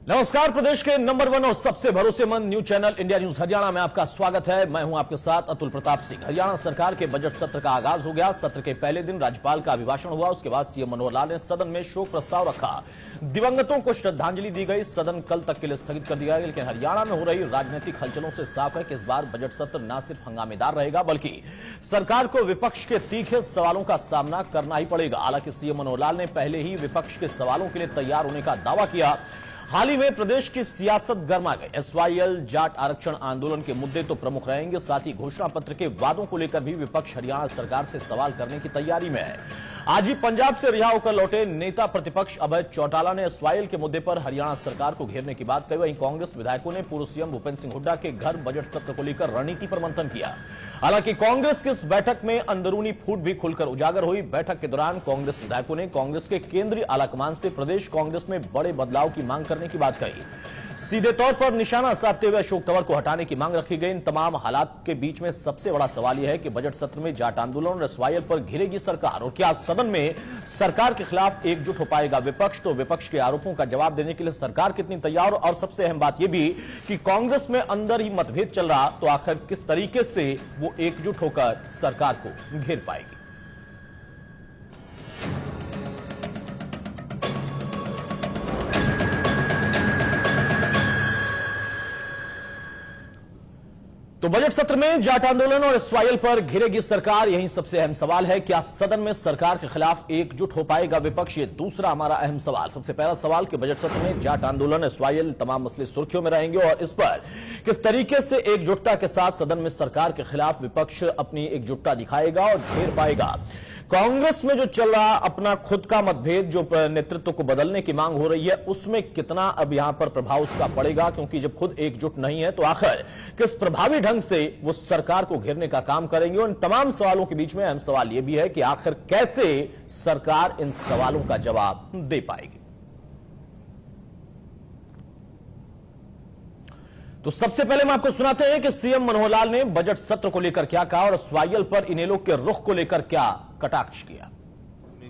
नमस्कार। प्रदेश के नंबर 1 और सबसे भरोसेमंद news channel India news Haryana में आपका स्वागत है। मैं हूं आपके साथ अतुल प्रताप सिंह। हरियाणा सरकार के बजट सत्र का आगाज हो गया। सत्र के पहले दिन राज्यपाल का अभिभाषण हुआ। उसके बाद सीएम मनोहर लाल ने सदन में शोक प्रस्ताव रखा। दिवंगतों को श्रद्धांजलि दी गई। सदन कल तक के लिए स्थगित कर दिया गया। लेकिन हरियाणा में हो रही राजनीतिक हलचलों से साफ है कि इस बार बजट सत्र न सिर्फ हंगामेदार रहेगा बल्कि सरकार को विपक्ष के तीखे सवालों का सामना करना ही पड़ेगा। हालांकि सीएम मनोहर लाल ने पहले ही विपक्ष के सवालों के लिए तैयार होने का दावा किया। हाल ही में प्रदेश की सियासत गर्मा गई। एसवाईएल जाट आरक्षण आंदोलन के मुद्दे तो प्रमुख रहेंगे, साथ ही घोषणा पत्र के वादों को लेकर भी विपक्ष हरियाणा सरकार से सवाल करने की तैयारी में है। आज ही पंजाब से रिहा होकर लौटे नेता प्रतिपक्ष अभय चौटाला ने एसवाईएल के मुद्दे पर हरियाणा सरकार को घेरने की बात कही। वहीं कांग्रेस विधायकों ने पूर्व सीएम भूपेंद्र सिंह हुड्डा के घर बजट सत्र को लेकर रणनीति पर मंथन किया। हालांकि कांग्रेस की इस बैठक में अंदरूनी फूट भी खुलकर उजागर हुई। बैठक के दौरान कांग्रेस विधायकों ने कांग्रेस के केंद्रीय आलाकमान से प्रदेश कांग्रेस में बड़े बदलाव की मांग करने की बात कही। सीधे तौर पर निशाना साधते हुए अशोक तंवर को हटाने की मांग रखी गई। इन तमाम हालात के बीच में सबसे बड़ा सवाल यह है कि बजट सत्र में जाट आंदोलन और एसवाईएल पर घिरेगी सरकार, और क्या सदन में सरकार के खिलाफ एकजुट हो पाएगा विपक्ष। तो विपक्ष के आरोपों का जवाब देने के लिए सरकार कितनी तैयार, और सबसे अहम बात यह भी कि कांग्रेस में अंदर ही मतभेद चल रहा, तो आखिर किस तरीके से वो एकजुट होकर सरकार को घेर पाएगी। तो बजट सत्र में जाट आंदोलन और एसवाईएल पर घिरेगी सरकार, यही सबसे अहम सवाल है। क्या सदन में सरकार के खिलाफ एकजुट हो पाएगा विपक्ष, ये दूसरा हमारा अहम सवाल। सबसे पहला सवाल कि बजट सत्र में जाट आंदोलन, एसवाईएल तमाम मसले सुर्खियों में रहेंगे, और इस पर किस तरीके से एकजुटता के साथ सदन में सरकार के खिलाफ विपक्ष अपनी एकजुटता दिखाएगा और घेर पाएगा। कांग्रेस में जो चल रहा अपना खुद का मतभेद, जो नेतृत्व को बदलने की मांग हो रही है, उसमें कितना अब यहां पर प्रभाव उसका पड़ेगा, क्योंकि जब खुद एकजुट नहीं है तो आखिर किस प्रभावी ढंग से वो सरकार को घेरने का काम करेंगे। और इन तमाम सवालों के बीच में अहम सवाल यह भी है कि आखिर कैसे सरकार इन सवालों का जवाब दे पाएगी। तो सबसे पहले हम आपको सुनाते हैं कि सीएम मनोहर लाल ने बजट सत्र को लेकर क्या कहा और एसवाईएल पर इनेलो के रुख को लेकर क्या कटाक्ष किया।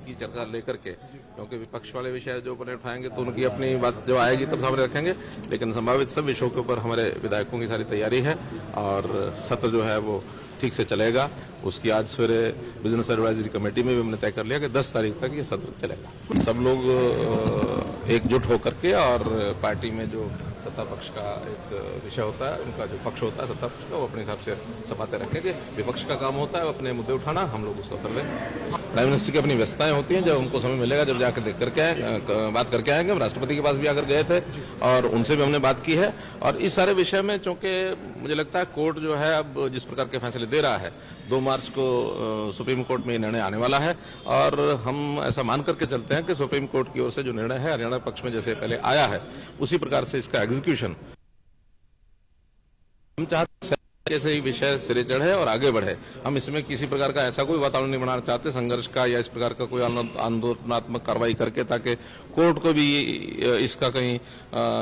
की चर्चा लेकर के, क्योंकि विपक्ष वाले विषय जो अपने उठाएंगे तो उनकी अपनी बात जब आएगी तब सामने रखेंगे, लेकिन संभावित सब विषयों के ऊपर हमारे विधायकों की सारी तैयारी है और सत्र जो है वो ठीक से चलेगा। उसकी आज सवेरे बिजनेस एडवाइजरी कमेटी में भी हमने तय कर लिया कि 10 तारीख तक ये सत्र चलेगा। सब लोग एकजुट होकर के, और पार्टी में जो सत्ता पक्ष का एक विषय होता है, उनका जो पक्ष होता है सत्ता पक्ष का, वो अपने हिसाब से सपाते रखेंगे। विपक्ष का काम होता है अपने मुद्दे उठाना, हम लोग उसको कर लेंगे। प्राइम मिनिस्टर की अपनी व्यस्तताएं होती हैं, जब उनको समय मिलेगा जब जाकर देख करके बात करके आएंगे। हम राष्ट्रपति के पास भी आकर गए थे और उनसे भी हमने बात की है। और इस सारे विषय में चूंकि मुझे लगता है कोर्ट जो है अब जिस प्रकार के फैसले दे रहा है, 2 मार्च को सुप्रीम कोर्ट में ये निर्णय आने वाला है, और हम ऐसा मान करके चलते हैं कि सुप्रीम कोर्ट की ओर से जो निर्णय है हरियाणा पक्ष में जैसे पहले आया है उसी प्रकार से इसका एग्जीक्यूशन हम चाहते हैं। जैसे ही विषय सिरे चढ़े और आगे बढ़े, हम इसमें किसी प्रकार का ऐसा कोई वातावरण नहीं बनाना चाहते संघर्ष का या इस प्रकार का कोई आंदोलनात्मक कार्रवाई करके, ताकि कोर्ट को भी इसका कहीं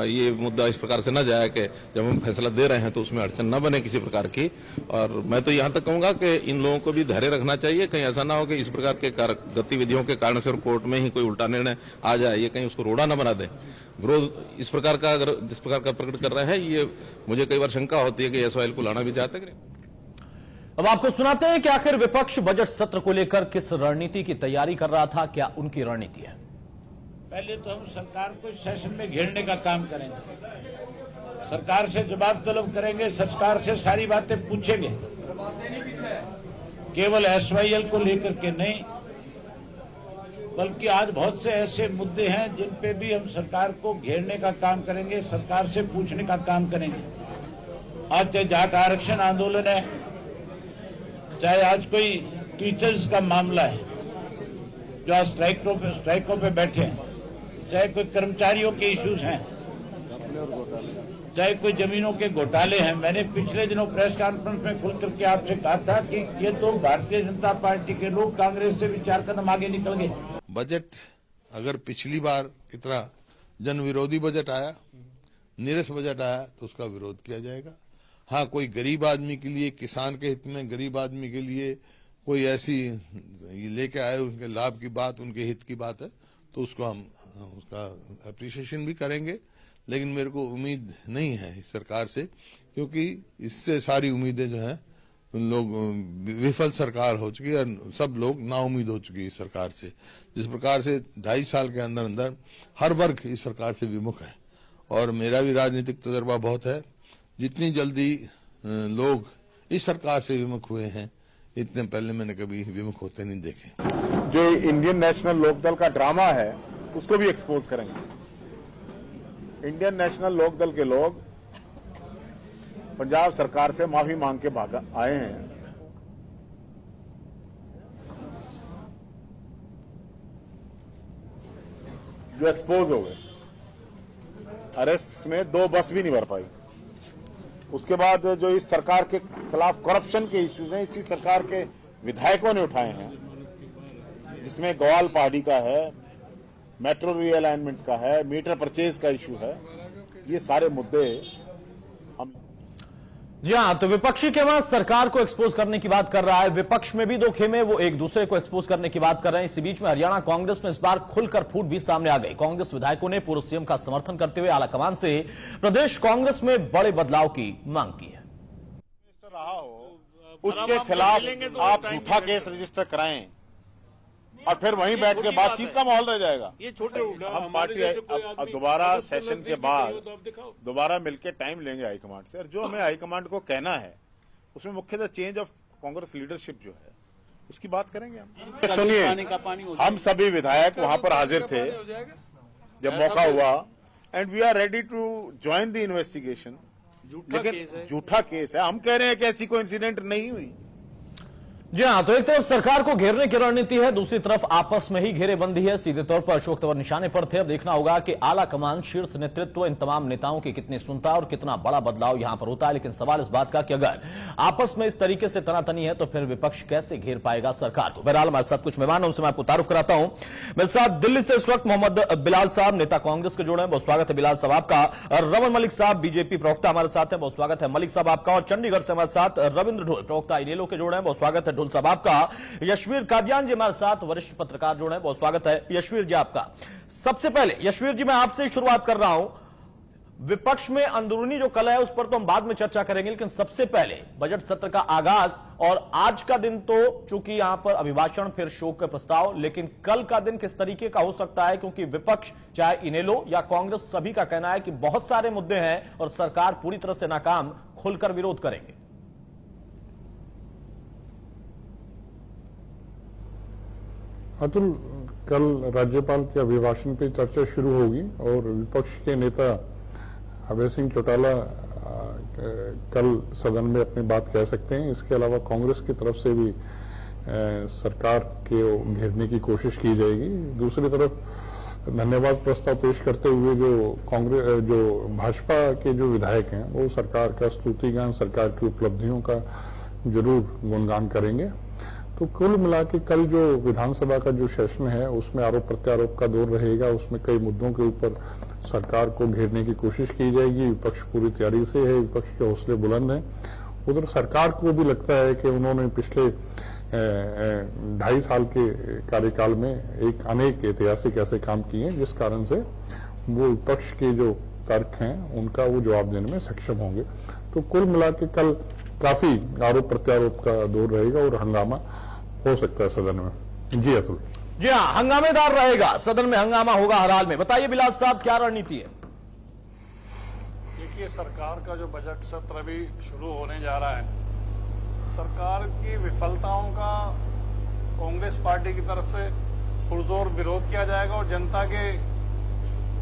ये मुद्दा इस प्रकार से न जाए कि जब हम फैसला दे रहे हैं तो उसमें अड़चन न बने किसी प्रकार की। और मैं तो यहाँ तक कहूंगा कि इन लोगों को भी धैर्य रखना चाहिए, कहीं ऐसा ना हो कि इस प्रकार के गतिविधियों के कारण से और कोर्ट में ही कोई उल्टा निर्णय आ जाए, ये कहीं उसको रोड़ा न बना दे। विरोध इस प्रकार का अगर जिस प्रकार का प्रकट कर रहे हैं, ये मुझे कई बार शंका होती है कि एसवाईएल को लाना भी चाहते हैं। अब आपको सुनाते हैं कि आखिर विपक्ष बजट सत्र को लेकर किस रणनीति की तैयारी कर रहा था, क्या उनकी रणनीति है। पहले तो हम सरकार को सेशन में घेरने का काम करेंगे, सरकार से जवाब तलब करेंगे, सरकार से सारी बातें पूछेंगे, केवल एसवाईएल को लेकर के नहीं, बल्कि आज बहुत से ऐसे मुद्दे हैं जिन पे भी हम सरकार को घेरने का काम करेंगे, सरकार से पूछने का काम करेंगे। आज चाहे जाट आरक्षण आंदोलन है, चाहे आज कोई टीचर्स का मामला है जो आज स्ट्राइकों पे बैठे हैं, चाहे कोई कर्मचारियों के इश्यूज हैं, चाहे कोई जमीनों के घोटाले हैं। मैंने पिछले दिनों प्रेस कॉन्फ्रेंस में खुल करके आपसे कहा था कि ये तो भारतीय जनता पार्टी के लोग कांग्रेस से भी 4 कदम आगे निकल गए। बजट अगर पिछली बार की तरह जन विरोधी बजट आया, नीरस बजट आया, तो उसका विरोध किया जाएगा। हाँ, कोई गरीब आदमी के लिए, किसान के हित में, गरीब आदमी के लिए कोई ऐसी लेके आए उनके लाभ की बात, उनके हित की बात है, तो उसको हम उसका अप्रिसिएशन भी करेंगे। लेकिन मेरे को उम्मीद नहीं है इस सरकार से, क्योंकि इससे सारी उम्मीदें जो हैं लोग विफल सरकार हो चुकी है, सब लोग नाउम्मीद हो चुकी है इस सरकार से। जिस प्रकार से 2.5 साल के अंदर अंदर हर वर्ग इस सरकार से विमुख है, और मेरा भी राजनीतिक तजर्बा बहुत है। जितनी जल्दी लोग इस सरकार से विमुख हुए हैं, इतने पहले मैंने कभी विमुख होते नहीं देखे। जो इंडियन नेशनल लोकदल का ड्रामा है उसको भी एक्सपोज करेंगे। इंडियन नेशनल लोकदल के लोग पंजाब सरकार से माफी मांग के भाग आए हैं। जो एक्सपोज हो गए, अरेस्ट में 2 बस भी नहीं भर पाई। उसके बाद जो इस सरकार के खिलाफ करप्शन के इश्यूज हैं, इसी सरकार के विधायकों ने उठाए हैं, जिसमें ग्वाल पहाड़ी का है, मेट्रो रीअलाइनमेंट का है, मीटर परचेज का इश्यू है। ये सारे मुद्दे हम जी हाँ, तो विपक्षी के वहां सरकार को एक्सपोज करने की बात कर रहा है। विपक्ष में भी 2 खेमे, वो एक दूसरे को एक्सपोज करने की बात कर रहे हैं। इसी बीच में हरियाणा कांग्रेस में इस बार खुलकर फूट भी सामने आ गई। कांग्रेस विधायकों ने पूर्व सीएम का समर्थन करते हुए आलाकमान से प्रदेश कांग्रेस में बड़े बदलाव की मांग की है। रहा हो उसके खिलाफ आप झूठा केस रजिस्टर कराएं और फिर वहीं बैठ के बातचीत का माहौल रह जाएगा। ये छोटे हम पार्टी अब दोबारा सेशन के बाद दोबारा मिलकर टाइम लेंगे हाईकमांड से, और जो हमें हाईकमांड को कहना है उसमें मुख्यतः चेंज ऑफ कांग्रेस लीडरशिप जो है उसकी बात करेंगे हम। सुनिए, हम सभी विधायक वहां पर हाजिर थे जब मौका हुआ, and we are ready to join the investigation. लेकिन झूठा केस है, हम कह रहे हैं कि ऐसी कोई इंसिडेंट नहीं हुई। जी हाँ, तो एक तरफ सरकार को घेरने की रणनीति है, दूसरी तरफ आपस में ही घेरेबंदी है। सीधे तौर पर अशोक तंवर निशाने पर थे। अब देखना होगा कि आला कमान, शीर्ष नेतृत्व इन तमाम नेताओं की कितनी सुनता है और कितना बड़ा बदलाव यहां पर होता है। लेकिन सवाल इस बात का कि अगर आपस में इस तरीके से तनातनी है तो फिर विपक्ष कैसे घेर पाएगा सरकार को। बहरहाल हमारे साथ कुछ मेहमान, उनसे मैं आपको तारुफ कराता हूं। मेरे साथ दिल्ली से इस वक्त मोहम्मद बिलाल साहब, नेता कांग्रेस के जुड़े हैं, बहुत स्वागत है बिलाल साहब आपका। रमन मलिक साहब, बीजेपी प्रवक्ता हमारे साथ हैं, बहुत स्वागत है मलिक साहब आपका। और चंडीगढ़ से हमारे साथ रविंद्र ढोल, प्रवक्ता इनेलो के जुड़े हैं, बहुत स्वागत है ढोल साहब आपका। यशवीर कादियान जी हमारे साथ, वरिष्ठ पत्रकार जुड़े हैं, बहुत स्वागत है यशवीर जी आपका। सबसे पहले यशवीर जी, मैं आपसे शुरुआत कर रहा हूं। विपक्ष में अंदरूनी जो कलह है उस पर तो हम बाद में चर्चा करेंगे, लेकिन सबसे पहले बजट सत्र का आगाज और आज का दिन, तो चूंकि यहां पर अभिभाषण, फिर शोक का प्रस्ताव, लेकिन कल का दिन किस तरीके का हो सकता है, क्योंकि विपक्ष चाहे इनेलो या कांग्रेस सभी का कहना है कि बहुत सारे मुद्दे हैं और सरकार पूरी तरह से नाकाम, खुलकर विरोध करेंगे। अतुल, कल राज्यपाल के अभिभाषण पे चर्चा शुरू होगी और विपक्ष के नेता अभय सिंह चौटाला कल सदन में अपनी बात कह सकते हैं। इसके अलावा कांग्रेस की तरफ से भी सरकार के घेरने की कोशिश की जाएगी। दूसरी तरफ धन्यवाद प्रस्ताव पेश करते हुए जो भाजपा के जो विधायक हैं वो सरकार का स्तुतिगान, सरकार की उपलब्धियों का जरूर गुणगान करेंगे। तो कुल मिला के कल जो विधानसभा का जो सेशन है उसमें आरोप प्रत्यारोप का दौर रहेगा। उसमें कई मुद्दों के ऊपर सरकार को घेरने की कोशिश की जाएगी। विपक्ष पूरी तैयारी से है, विपक्ष के हौसले बुलंद हैं। उधर सरकार को भी लगता है कि उन्होंने पिछले 2.5 साल के कार्यकाल में अनेक ऐतिहासिक ऐसे काम किए हैं जिस कारण से वो विपक्ष के जो तर्क हैं उनका वो जवाब देने में सक्षम होंगे। तो कुल मिला के कल काफी आरोप प्रत्यारोप का दौर रहेगा और हंगामा हो सकता है सदन में। जी अतुल। जी हाँ, हंगामेदार रहेगा, सदन में हंगामा होगा हर हाल में। बताइए बिलाल साहब, क्या रणनीति है? देखिए, सरकार का जो बजट सत्र अभी शुरू होने जा रहा है, सरकार की विफलताओं का कांग्रेस पार्टी की तरफ से पुरजोर विरोध किया जाएगा और जनता के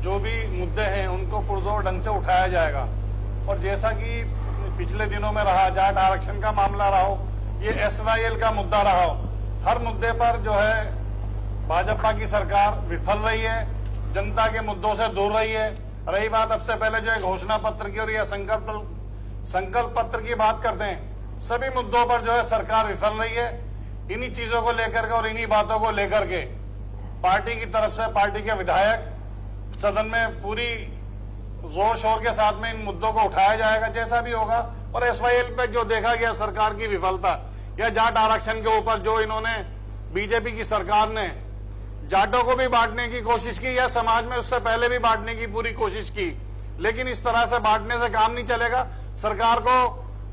जो भी मुद्दे हैं उनको पुरजोर ढंग से उठाया जाएगा। और जैसा कि पिछले दिनों में रहा, जाट आरक्षण का मामला रहा हो, ये SYL का मुद्दा रहा हो, हर मुद्दे पर जो है भाजपा की सरकार विफल रही है, जनता के मुद्दों से दूर रही है। रही बात अब से पहले जो घोषणा पत्र की और या संकल्प पत्र की बात करते हैं, सभी मुद्दों पर जो है सरकार विफल रही है। इन्हीं चीजों को लेकर के और इन्हीं बातों को लेकर के पार्टी की तरफ से पार्टी के विधायक सदन में पूरी जोर शोर के साथ में इन मुद्दों को उठाया जाएगा जैसा भी होगा। और SYL पे जो देखा गया सरकार की विफलता, या जाट आरक्षण के ऊपर जो इन्होंने बीजेपी की सरकार ने जाटों को भी बांटने की कोशिश की या समाज में उससे पहले भी बांटने की पूरी कोशिश की, लेकिन इस तरह से बांटने से काम नहीं चलेगा। सरकार को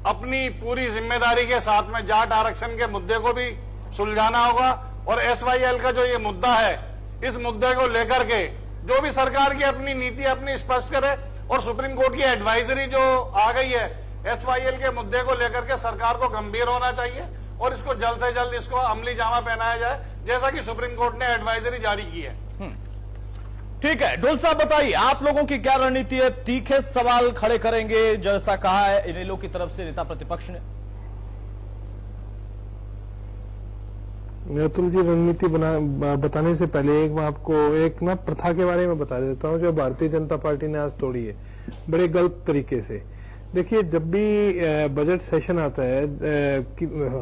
अपनी पूरी जिम्मेदारी के साथ में जाट आरक्षण के मुद्दे को भी सुलझाना होगा और SYL का जो ये मुद्दा है, इस मुद्दे को लेकर के जो भी सरकार की अपनी नीति अपनी स्पष्ट करे और सुप्रीम कोर्ट की एडवाइजरी जो आ गई है SYL के मुद्दे को लेकर के सरकार को गंभीर होना चाहिए और इसको जल्द से जल्द इसको अमली जामा पहनाया जाए, जैसा कि सुप्रीम कोर्ट ने एडवाइजरी जारी की है। ठीक है, ढोल साहब बताइए आप लोगों की क्या रणनीति है? तीखे सवाल खड़े करेंगे जैसा कहा है इनेलो की तरफ से नेता प्रतिपक्ष ने। अतुल जी, रणनीति बताने से पहले मैं आपको एक ना प्रथा के बारे में बता देता हूं जो भारतीय जनता पार्टी ने आज तोड़ी है बड़े गलत तरीके से। देखिए, जब भी बजट सेशन आता है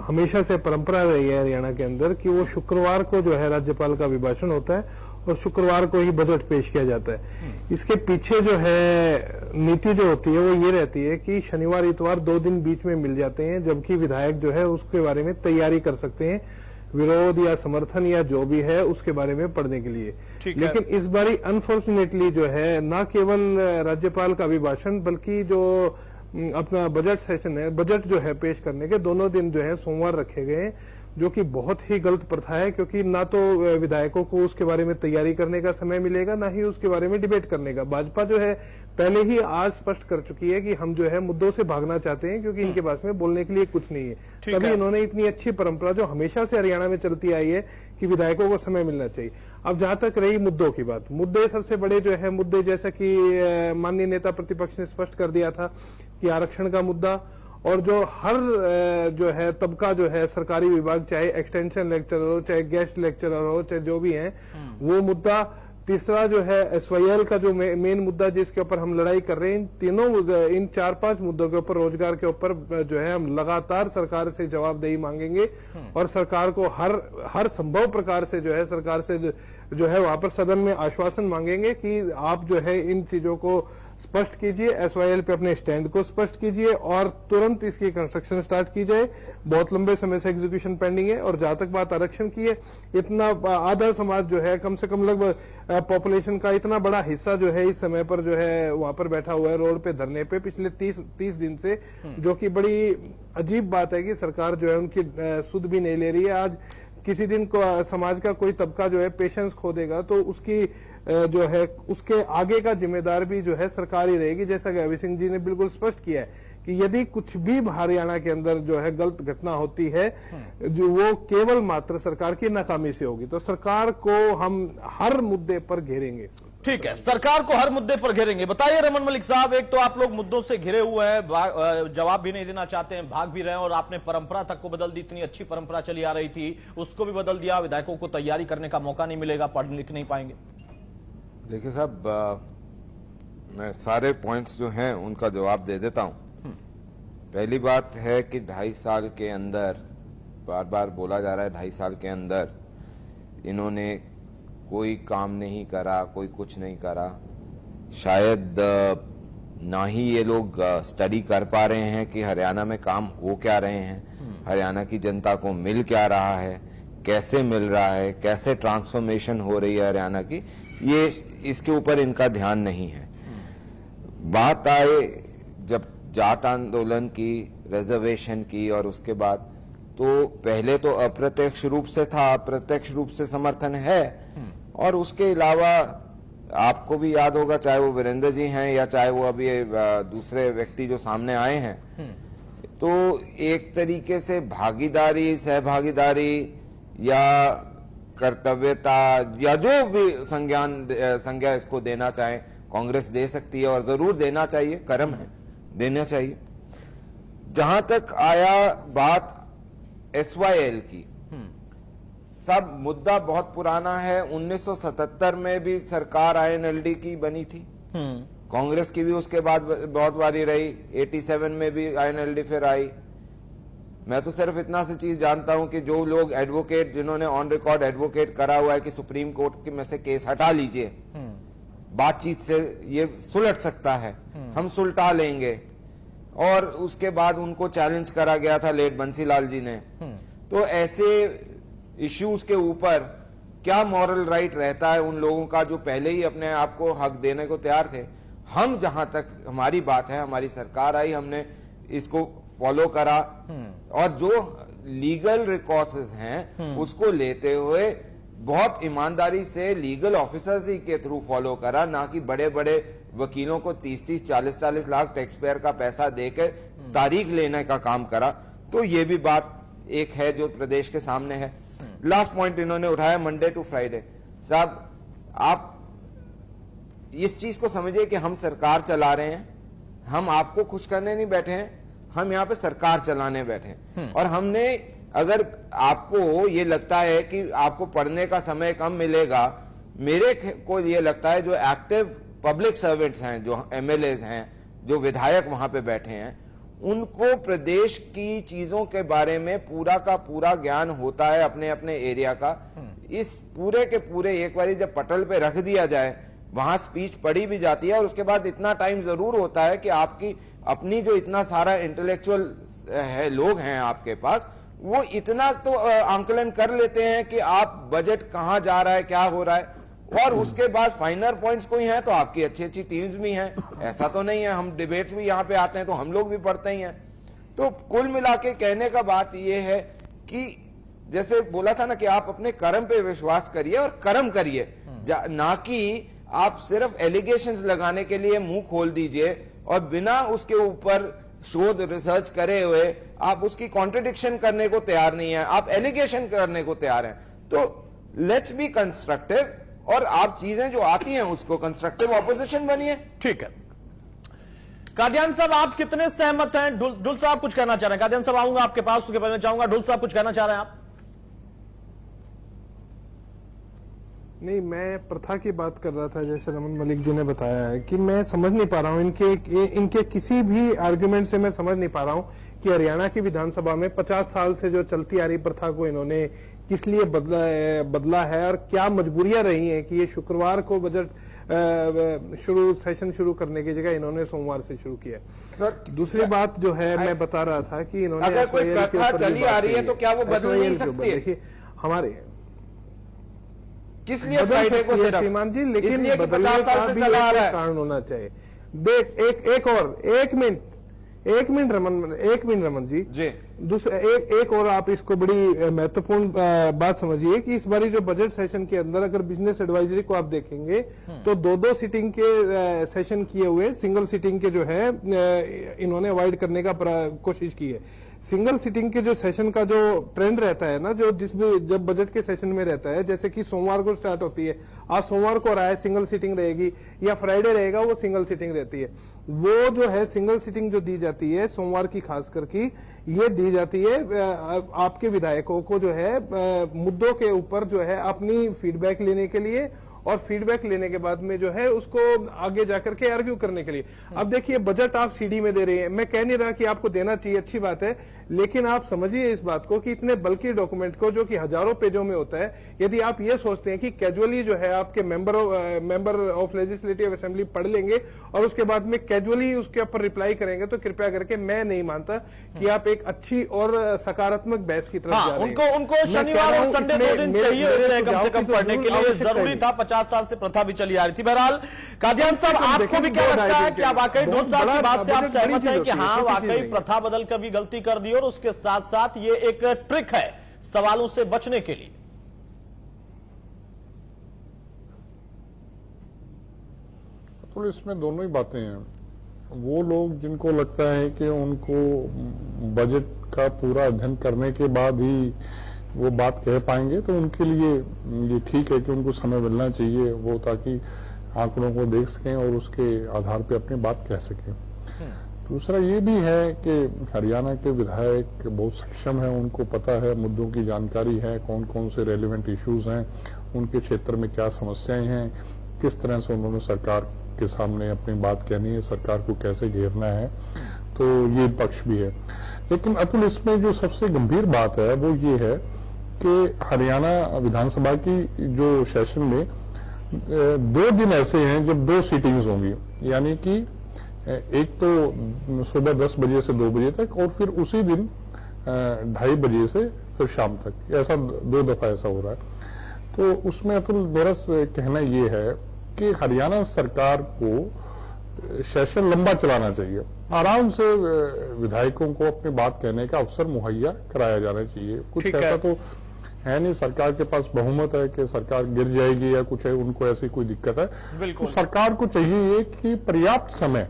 हमेशा से परंपरा रही है हरियाणा के अंदर कि वो शुक्रवार को जो है राज्यपाल का अभिभाषण होता है और शुक्रवार को ही बजट पेश किया जाता है। इसके पीछे जो है नीति जो होती है वो ये रहती है कि शनिवार इतवार 2 दिन बीच में मिल जाते हैं, जबकि विधायक जो है उसके बारे में तैयारी कर सकते हैं, विरोध या समर्थन या जो भी है उसके बारे में पढ़ने के लिए। लेकिन इस बारी अनफॉर्चुनेटली जो है न केवल राज्यपाल का अभिभाषण बल्कि जो अपना बजट सेशन है, बजट जो है पेश करने के दोनों दिन जो है सोमवार रखे गए हैं, जो कि बहुत ही गलत प्रथा है, क्योंकि ना तो विधायकों को उसके बारे में तैयारी करने का समय मिलेगा, ना ही उसके बारे में डिबेट करने का। भाजपा जो है पहले ही आज स्पष्ट कर चुकी है कि हम जो है मुद्दों से भागना चाहते हैं, क्योंकि इनके पास में बोलने के लिए कुछ नहीं है। तभी इन्होंने इतनी अच्छी परंपरा जो हमेशा से हरियाणा में चलती आई है कि विधायकों को समय मिलना चाहिए। अब जहां तक रही मुद्दों की बात, मुद्दे सबसे बड़े जो है मुद्दे जैसा कि माननीय नेता प्रतिपक्ष ने स्पष्ट कर दिया था कि आरक्षण का मुद्दा और जो हर जो है तबका जो है सरकारी विभाग, चाहे एक्सटेंशन लेक्चरर हो, चाहे गेस्ट लेक्चरर हो, चाहे जो भी हैं, वो मुद्दा। तीसरा जो है SYL का जो मेन मुद्दा जिसके ऊपर हम लड़ाई कर रहे हैं, इन 4-5 मुद्दों के ऊपर, रोजगार के ऊपर जो है हम लगातार सरकार से जवाबदेही मांगेंगे और सरकार को हर संभव प्रकार से जो है सरकार से जो है वहां पर सदन में आश्वासन मांगेंगे कि आप जो है इन चीजों को स्पष्ट कीजिए, SYL पे अपने स्टैंड को स्पष्ट कीजिए और तुरंत इसकी कंस्ट्रक्शन स्टार्ट की जाए। बहुत लंबे समय से एग्जीक्यूशन पेंडिंग है। और जहां तक बात आरक्षण की है, इतना आधा समाज जो है, कम से कम लगभग पॉपुलेशन का इतना बड़ा हिस्सा जो है इस समय पर जो है वहां पर बैठा हुआ है रोड पे धरने पे पिछले 30 दिन से, जो कि बड़ी अजीब बात है कि सरकार जो है उनकी सुध भी नहीं ले रही है। आज किसी दिन को समाज का कोई तबका जो है पेशेंस खो देगा तो उसकी जो है उसके आगे का जिम्मेदार भी जो है सरकार ही रहेगी, जैसा कि अभय सिंह जी ने बिल्कुल स्पष्ट किया है कि यदि कुछ भी हरियाणा के अंदर जो है गलत घटना होती है जो वो केवल मात्र सरकार की नाकामी से होगी। तो सरकार को हम हर मुद्दे पर घेरेंगे। ठीक है, सरकार को हर मुद्दे पर घेरेंगे। बताइए रमन मलिक साहब, एक तो आप लोग मुद्दों से घिरे हुए हैं, जवाब भी नहीं देना चाहते हैं, भाग भी रहे हैं और आपने परंपरा तक को बदल दी। इतनी अच्छी परंपरा चली आ रही थी उसको भी बदल दिया। विधायकों को तैयारी करने का मौका नहीं मिलेगा, पढ़ लिख नहीं पाएंगे। देखिए साहब, मैं सारे पॉइंट्स जो हैं उनका जवाब दे देता हूं। पहली बात है कि 2.5 साल के अंदर, बार बार बोला जा रहा है 2.5 साल के अंदर इन्होंने कोई काम नहीं करा, कोई कुछ नहीं करा। शायद ना ही ये लोग स्टडी कर पा रहे हैं कि हरियाणा में काम हो क्या रहे हैं, हरियाणा की जनता को मिल क्या रहा है, कैसे मिल रहा है, कैसे ट्रांसफॉर्मेशन हो रही है हरियाणा की, ये इसके ऊपर इनका ध्यान नहीं है। बात आए जब जाट आंदोलन की, रिजर्वेशन की और उसके बाद, तो पहले तो अप्रत्यक्ष रूप से था, अप्रत्यक्ष रूप से समर्थन है और उसके अलावा आपको भी याद होगा, चाहे वो वीरेंद्र जी हैं या चाहे वो अभी दूसरे व्यक्ति जो सामने आए हैं, तो एक तरीके से भागीदारी, सहभागीदारी या कर्तव्यता या जो भी संज्ञा इसको देना चाहे कांग्रेस दे सकती है और जरूर देना चाहिए, कर्म है, देना चाहिए। जहां तक आया बात SYL की, साहब मुद्दा बहुत पुराना है। 1977 में भी सरकार INLD की बनी थी, कांग्रेस की भी उसके बाद बहुत बारी रही, 87 में भी INLD फिर आई। मैं तो सिर्फ इतना सी चीज जानता हूं कि जो लोग एडवोकेट, जिन्होंने ऑन रिकॉर्ड एडवोकेट करा हुआ है कि सुप्रीम कोर्ट के में से केस हटा लीजिए, बातचीत से ये सुलट सकता है, हम सुलटा लेंगे, और उसके बाद उनको चैलेंज करा गया था लेट बंसीलाल जी ने। तो ऐसे इश्यूज के ऊपर क्या मॉरल राइट रहता है उन लोगों का जो पहले ही अपने आप को हक देने को तैयार थे? हम जहां तक हमारी बात है, हमारी सरकार आई, हमने इसको फॉलो करा और जो लीगल रिकॉर्सेस हैं उसको लेते हुए बहुत ईमानदारी से लीगल ऑफिसर्स ही के थ्रू फॉलो करा, ना कि बड़े बड़े वकीलों को 30-30, 40-40 लाख टैक्स पेयर का पैसा देकर तारीख लेने का काम करा। तो ये भी बात एक है जो प्रदेश के सामने है। लास्ट पॉइंट इन्होंने उठाया मंडे टू फ्राइडे। साहब, आप इस चीज को समझिए कि हम सरकार चला रहे हैं, हम आपको खुश करने नहीं बैठे हैं, हम यहाँ पे सरकार चलाने बैठे हैं। और हमने, अगर आपको ये लगता है कि आपको पढ़ने का समय कम मिलेगा, मेरे को ये लगता है जो एक्टिव पब्लिक सर्वेंट्स हैं, जो एमएलएज हैं, जो विधायक वहां पे बैठे हैं, उनको प्रदेश की चीजों के बारे में पूरा का पूरा ज्ञान होता है, अपने अपने एरिया का। इस पूरे के पूरे एक बार जब पटल पे रख दिया जाए, वहां स्पीच पढ़ी भी जाती है और उसके बाद इतना टाइम जरूर होता है कि आपकी अपनी जो इतना सारा इंटेलेक्चुअल है, लोग हैं आपके पास, वो इतना तो आंकलन कर लेते हैं कि आप बजट कहां जा रहा है, क्या हो रहा है। और उसके बाद फाइनल पॉइंट्स कोई हैं तो आपकी अच्छी अच्छी टीम्स भी हैं, ऐसा तो नहीं है। हम डिबेट्स भी यहाँ पे आते हैं तो हम लोग भी पढ़ते ही हैं। तो कुल मिला के कहने का बात यह है कि जैसे बोला था ना कि आप अपने कर्म पे विश्वास करिए और कर्म करिए, ना कि आप सिर्फ एलिगेशंस लगाने के लिए मुंह खोल दीजिए और बिना उसके ऊपर शोध रिसर्च करे हुए आप उसकी कॉन्ट्रडिक्शन करने को तैयार नहीं है, आप एलिगेशन करने को तैयार हैं। तो लेट्स बी कंस्ट्रक्टिव और आप चीजें जो आती हैं उसको कंस्ट्रक्टिव ऑपोजिशन बनिए। ठीक है। कादियान साहब, आप कितने सहमत हैं? डुल साहब कुछ कहना चाह रहे हैं। कादियान साहब आऊंगा आपके पास, उसके बाद मैं चाहूंगा डुल साहब कुछ कहना चाह रहे हैं आप? नहीं, मैं प्रथा की बात कर रहा था, जैसे रमन मलिक जी ने बताया है कि मैं समझ नहीं पा रहा हूं इनके किसी भी आर्गुमेंट से मैं समझ नहीं पा रहा हूं कि हरियाणा की विधानसभा में 50 साल से जो चलती आ रही प्रथा को इन्होंने किस लिए बदला है और क्या मजबूरियां रही हैं कि ये शुक्रवार को बजट सेशन शुरू करने की जगह इन्होंने सोमवार से शुरू किया। सर, दूसरी बात जो है मैं बता रहा था कि इन्होंने अगर कोई प्रथा चली आ रही है तो क्या वो बदल नहीं सकती? देखिए, हमारे किस लिए फ्राइडे को सिर्फ श्रीमान जी, लेकिन इसलिए कि 50 साल से चला आ रहा है, कारण होना चाहिए। देख, एक मिनट रमन जी दूसरा एक और आप इसको बड़ी महत्वपूर्ण बात समझिए कि इस बारी जो बजट सेशन के अंदर अगर बिजनेस एडवाइजरी को आप देखेंगे तो दो सिटिंग के सेशन किए हुए, सिंगल सिटिंग के जो है इन्होंने अवॉइड करने का कोशिश की है। सिंगल सिटिंग के जो सेशन का जो ट्रेंड रहता है ना, जो जब बजट के सेशन में रहता है, जैसे कि सोमवार को स्टार्ट होती है, आज सोमवार को रहा है सिंगल सिटिंग रहेगी, या फ्राइडे रहेगा वो सिंगल सिटिंग रहती है। वो जो है सिंगल सिटिंग जो दी जाती है सोमवार की खास करके ये दी जाती है आपके विधायकों को जो है मुद्दों के ऊपर जो है अपनी फीडबैक लेने के लिए, और फीडबैक लेने के बाद में जो है उसको आगे जाकर के आर्ग्यू करने के लिए। अब देखिए, बजट आप सीडी में दे रहे हैं, मैं कह नहीं रहा कि आपको देना चाहिए, अच्छी बात है, लेकिन आप समझिए इस बात को कि इतने बल्कि डॉक्यूमेंट को जो कि हजारों पेजों में होता है, यदि आप ये सोचते हैं कि कैजुअली जो है आपके मेंबर ऑफ लेजिस्लेटिव असेंबली पढ़ लेंगे और उसके बाद में कैजुअली उसके ऊपर रिप्लाई करेंगे, तो कृपया करके मैं नहीं मानता कि आप एक अच्छी और सकारात्मक बहस की तरफ जा रहे हैं। उनको शनिवार और संडे 2 दिन चाहिए होते हैं कम से कम पढ़ने के लिए, जरूरी था। 50 साल से प्रथा भी चली आ रही थी। बहरहाल कादियान साहब, आपको भी क्या लगता है कि वाकई ढोल साहब की बात से आप सहमत हैं कि हाँ वाकई प्रथा बदल कर भी गलती कर दी और उसके साथ साथ ये एक ट्रिक है सवालों से बचने के लिए? तो इसमें दोनों ही बातें हैं। वो लोग जिनको लगता है कि उनको बजट का पूरा अध्ययन करने के बाद ही वो बात कह पाएंगे, तो उनके लिए ये ठीक है कि उनको समय मिलना चाहिए, वो ताकि आंकड़ों को देख सकें और उसके आधार पे अपनी बात कह सकें। दूसरा ये भी है कि हरियाणा के विधायक बहुत सक्षम हैं, उनको पता है, मुद्दों की जानकारी है, कौन कौन से रेलिवेंट इश्यूज हैं, उनके क्षेत्र में क्या समस्याएं हैं, किस तरह से उन्होंने सरकार के सामने अपनी बात कहनी है, सरकार को कैसे घेरना है, तो ये पक्ष भी है। लेकिन अतुल, इसमें जो सबसे गंभीर बात है वो ये है कि हरियाणा विधानसभा की जो सेशन में 2 दिन ऐसे हैं जब 2 सीटिंग्स होंगी, यानी कि एक तो सुबह 10 बजे से 2 बजे तक और फिर उसी दिन 2:30 बजे से फिर शाम तक, ऐसा 2 दफा ऐसा हो रहा है। तो उसमें अतुल मेरा कहना ये है कि हरियाणा सरकार को सेशन लंबा चलाना चाहिए। आराम से विधायकों को अपनी बात कहने का अवसर मुहैया कराया जाना चाहिए। कुछ ऐसा तो है नहीं, सरकार के पास बहुमत है कि सरकार गिर जाएगी या कुछ है, उनको ऐसी कोई दिक्कत है। तो सरकार को चाहिए कि पर्याप्त समय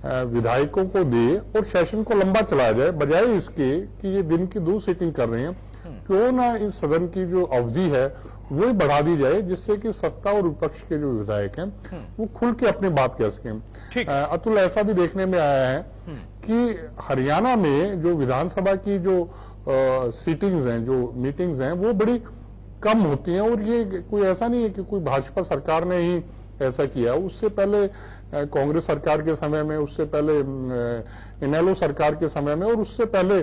विधायकों को दे और सेशन को लंबा चलाया जाए, बजाय इसके कि ये दिन की 2 सीटिंग कर रहे हैं। क्यों ना इस सदन की जो अवधि है वो बढ़ा दी जाए, जिससे कि सत्ता और विपक्ष के जो विधायक हैं वो खुल के अपनी बात कह सकें। अतुल, ऐसा भी देखने में आया है कि हरियाणा में जो विधानसभा की जो सीटिंग्स हैं, जो मीटिंग्स हैं, वो बड़ी कम होती हैं। और ये कोई ऐसा नहीं है कि कोई भाजपा सरकार ने ही ऐसा किया। उससे पहले कांग्रेस सरकार के समय में, उससे पहले इनेलो सरकार के समय में, और उससे पहले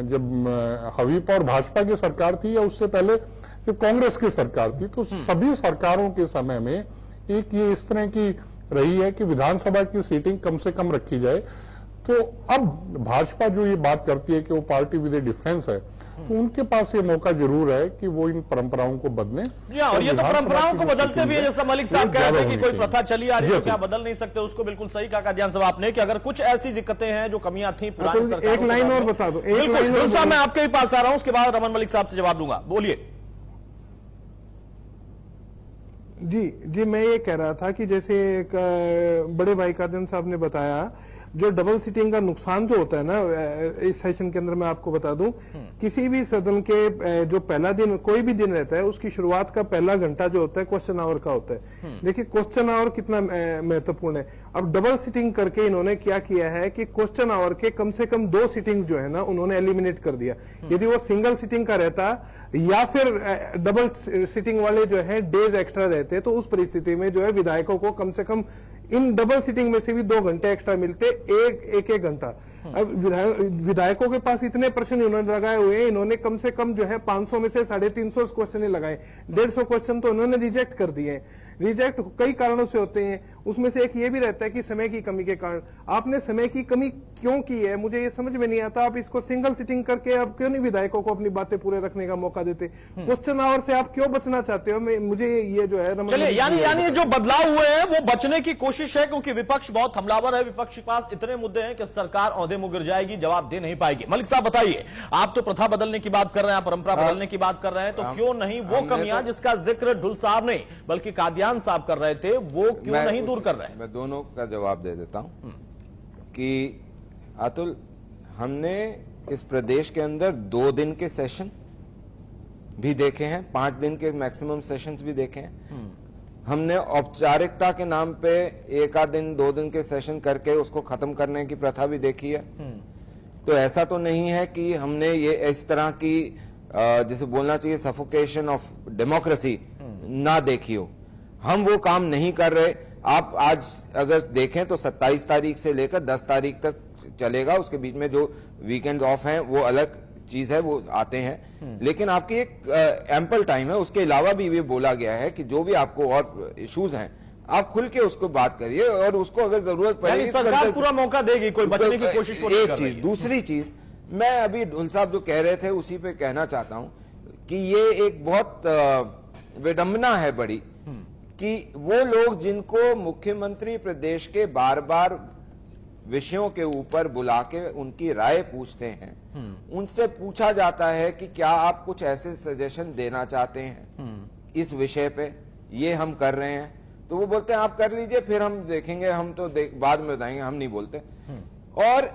जब हवीप और भाजपा की सरकार थी, या उससे पहले जब कांग्रेस की सरकार थी, तो सभी सरकारों के समय में एक ये इस तरह की रही है कि विधानसभा की सीटिंग कम से कम रखी जाए। तो अब भाजपा जो ये बात करती है कि वो पार्टी विद ए डिफरेंस है, तो उनके पास ये मौका जरूर है कि वो इन परंपराओं को बदलें। और ये तो परंपराओं को बदलते भी है, जैसा मलिक साहब कह रहे हैं कि कोई प्रथा चली आ रही है तो क्या बदल नहीं सकते उसको। बिल्कुल सही कहा कादियान साहब आपने कि अगर कुछ ऐसी दिक्कतें हैं जो कमियां थी पुरानी सरकार, एक लाइन और बता दो। एक लाइन साहब मैं आपके भी पास आ रहा हूं, उसके बाद रमन मलिक साहब से जवाब दूंगा। बोलिए। जी, मैं ये कह रहा था कि जैसे एक बड़े भाई कादियान साहब ने बताया, जो डबल सीटिंग का नुकसान जो होता है ना इस सेशन के अंदर, मैं आपको बता दूं, किसी भी सदन के जो पहला दिन, कोई भी दिन रहता है, उसकी शुरुआत का पहला घंटा जो होता है क्वेश्चन आवर का होता है। देखिए क्वेश्चन आवर कितना महत्वपूर्ण है। अब डबल सीटिंग करके इन्होंने क्या किया है कि क्वेश्चन आवर के कम से कम 2 सीटिंग जो है ना उन्होंने एलिमिनेट कर दिया। यदि वो सिंगल सीटिंग का रहता या फिर डबल सीटिंग वाले जो है डेज एक्स्ट्रा रहते, तो उस परिस्थिति में जो है विधायकों को कम से कम इन डबल सीटिंग में से भी 2 घंटे एक्स्ट्रा मिलते, एक घंटा। अब विधायकों के पास इतने प्रश्न इन्होंने लगाए हुए हैं, इन्होंने कम से कम जो है 500 में से 350 क्वेश्चन लगाए, 150 क्वेश्चन तो उन्होंने रिजेक्ट कर दिए। रिजेक्ट कई कारणों से होते हैं, उसमें से एक ये भी रहता है कि समय की कमी के कारण। आपने समय की कमी क्यों की है, मुझे ये समझ में नहीं आता। आप इसको सिंगल सीटिंग करके आप क्यों नहीं विधायकों को अपनी बातें पूरे रखने का मौका देते? क्वेश्चन आवर से आप क्यों बचना चाहते हो? मुझे ये जो है चलिए, यानी जो बदलाव हुए हैं वो बचने की कोशिश है, क्योंकि विपक्ष बहुत हमलावर है। विपक्ष के पास इतने मुद्दे हैं कि सरकार औंधे मुंह गिर जाएगी, जवाब दे नहीं पाएगी। मलिक साहब बताइए, आप तो प्रथा बदलने की बात कर रहे हैं, परंपरा बदलने की बात कर रहे हैं, तो क्यों नहीं वो कमियां जिसका जिक्र ढुल साहब नहीं बल्कि कादियान साहब कर रहे थे, वो क्यों नहीं दूर कर रहे हैं? मैं दोनों का जवाब दे देता हूं कि अतुल, हमने इस प्रदेश के अंदर 2 दिन के सेशन भी देखे हैं, 5 दिन के मैक्सिमम सेशंस भी देखे हैं। हमने औपचारिकता के नाम पे 1 आध दिन 2 दिन के सेशन करके उसको खत्म करने की प्रथा भी देखी है। तो ऐसा तो नहीं है कि हमने ये इस तरह की जिसे बोलना चाहिए सफोकेशन ऑफ डेमोक्रेसी ना देखी हो। हम वो काम नहीं कर रहे। आप आज अगर देखें तो 27 तारीख से लेकर 10 तारीख तक चलेगा, उसके बीच में जो वीकेंड ऑफ हैं वो अलग चीज है, वो आते हैं, लेकिन आपकी एक एम्पल टाइम है। उसके अलावा भी ये बोला गया है कि जो भी आपको और इश्यूज हैं आप खुल के उसको बात करिए, और उसको अगर जरूरत पड़ेगी सरकार पूरा मौका देगी, कोई बचने की कोशिश नहीं कर रही है। दूसरी चीज, मैं अभी ढुल साहब जो कह रहे थे उसी पे कहना चाहता हूं कि ये एक बहुत विडंबना है बड़ी कि वो लोग जिनको मुख्यमंत्री प्रदेश के बार बार विषयों के ऊपर बुला के उनकी राय पूछते हैं, उनसे पूछा जाता है कि क्या आप कुछ ऐसे सजेशन देना चाहते हैं इस विषय पे, ये हम कर रहे हैं, तो वो बोलते हैं आप कर लीजिए, फिर हम देखेंगे, हम तो बाद में बताएंगे, हम नहीं बोलते। और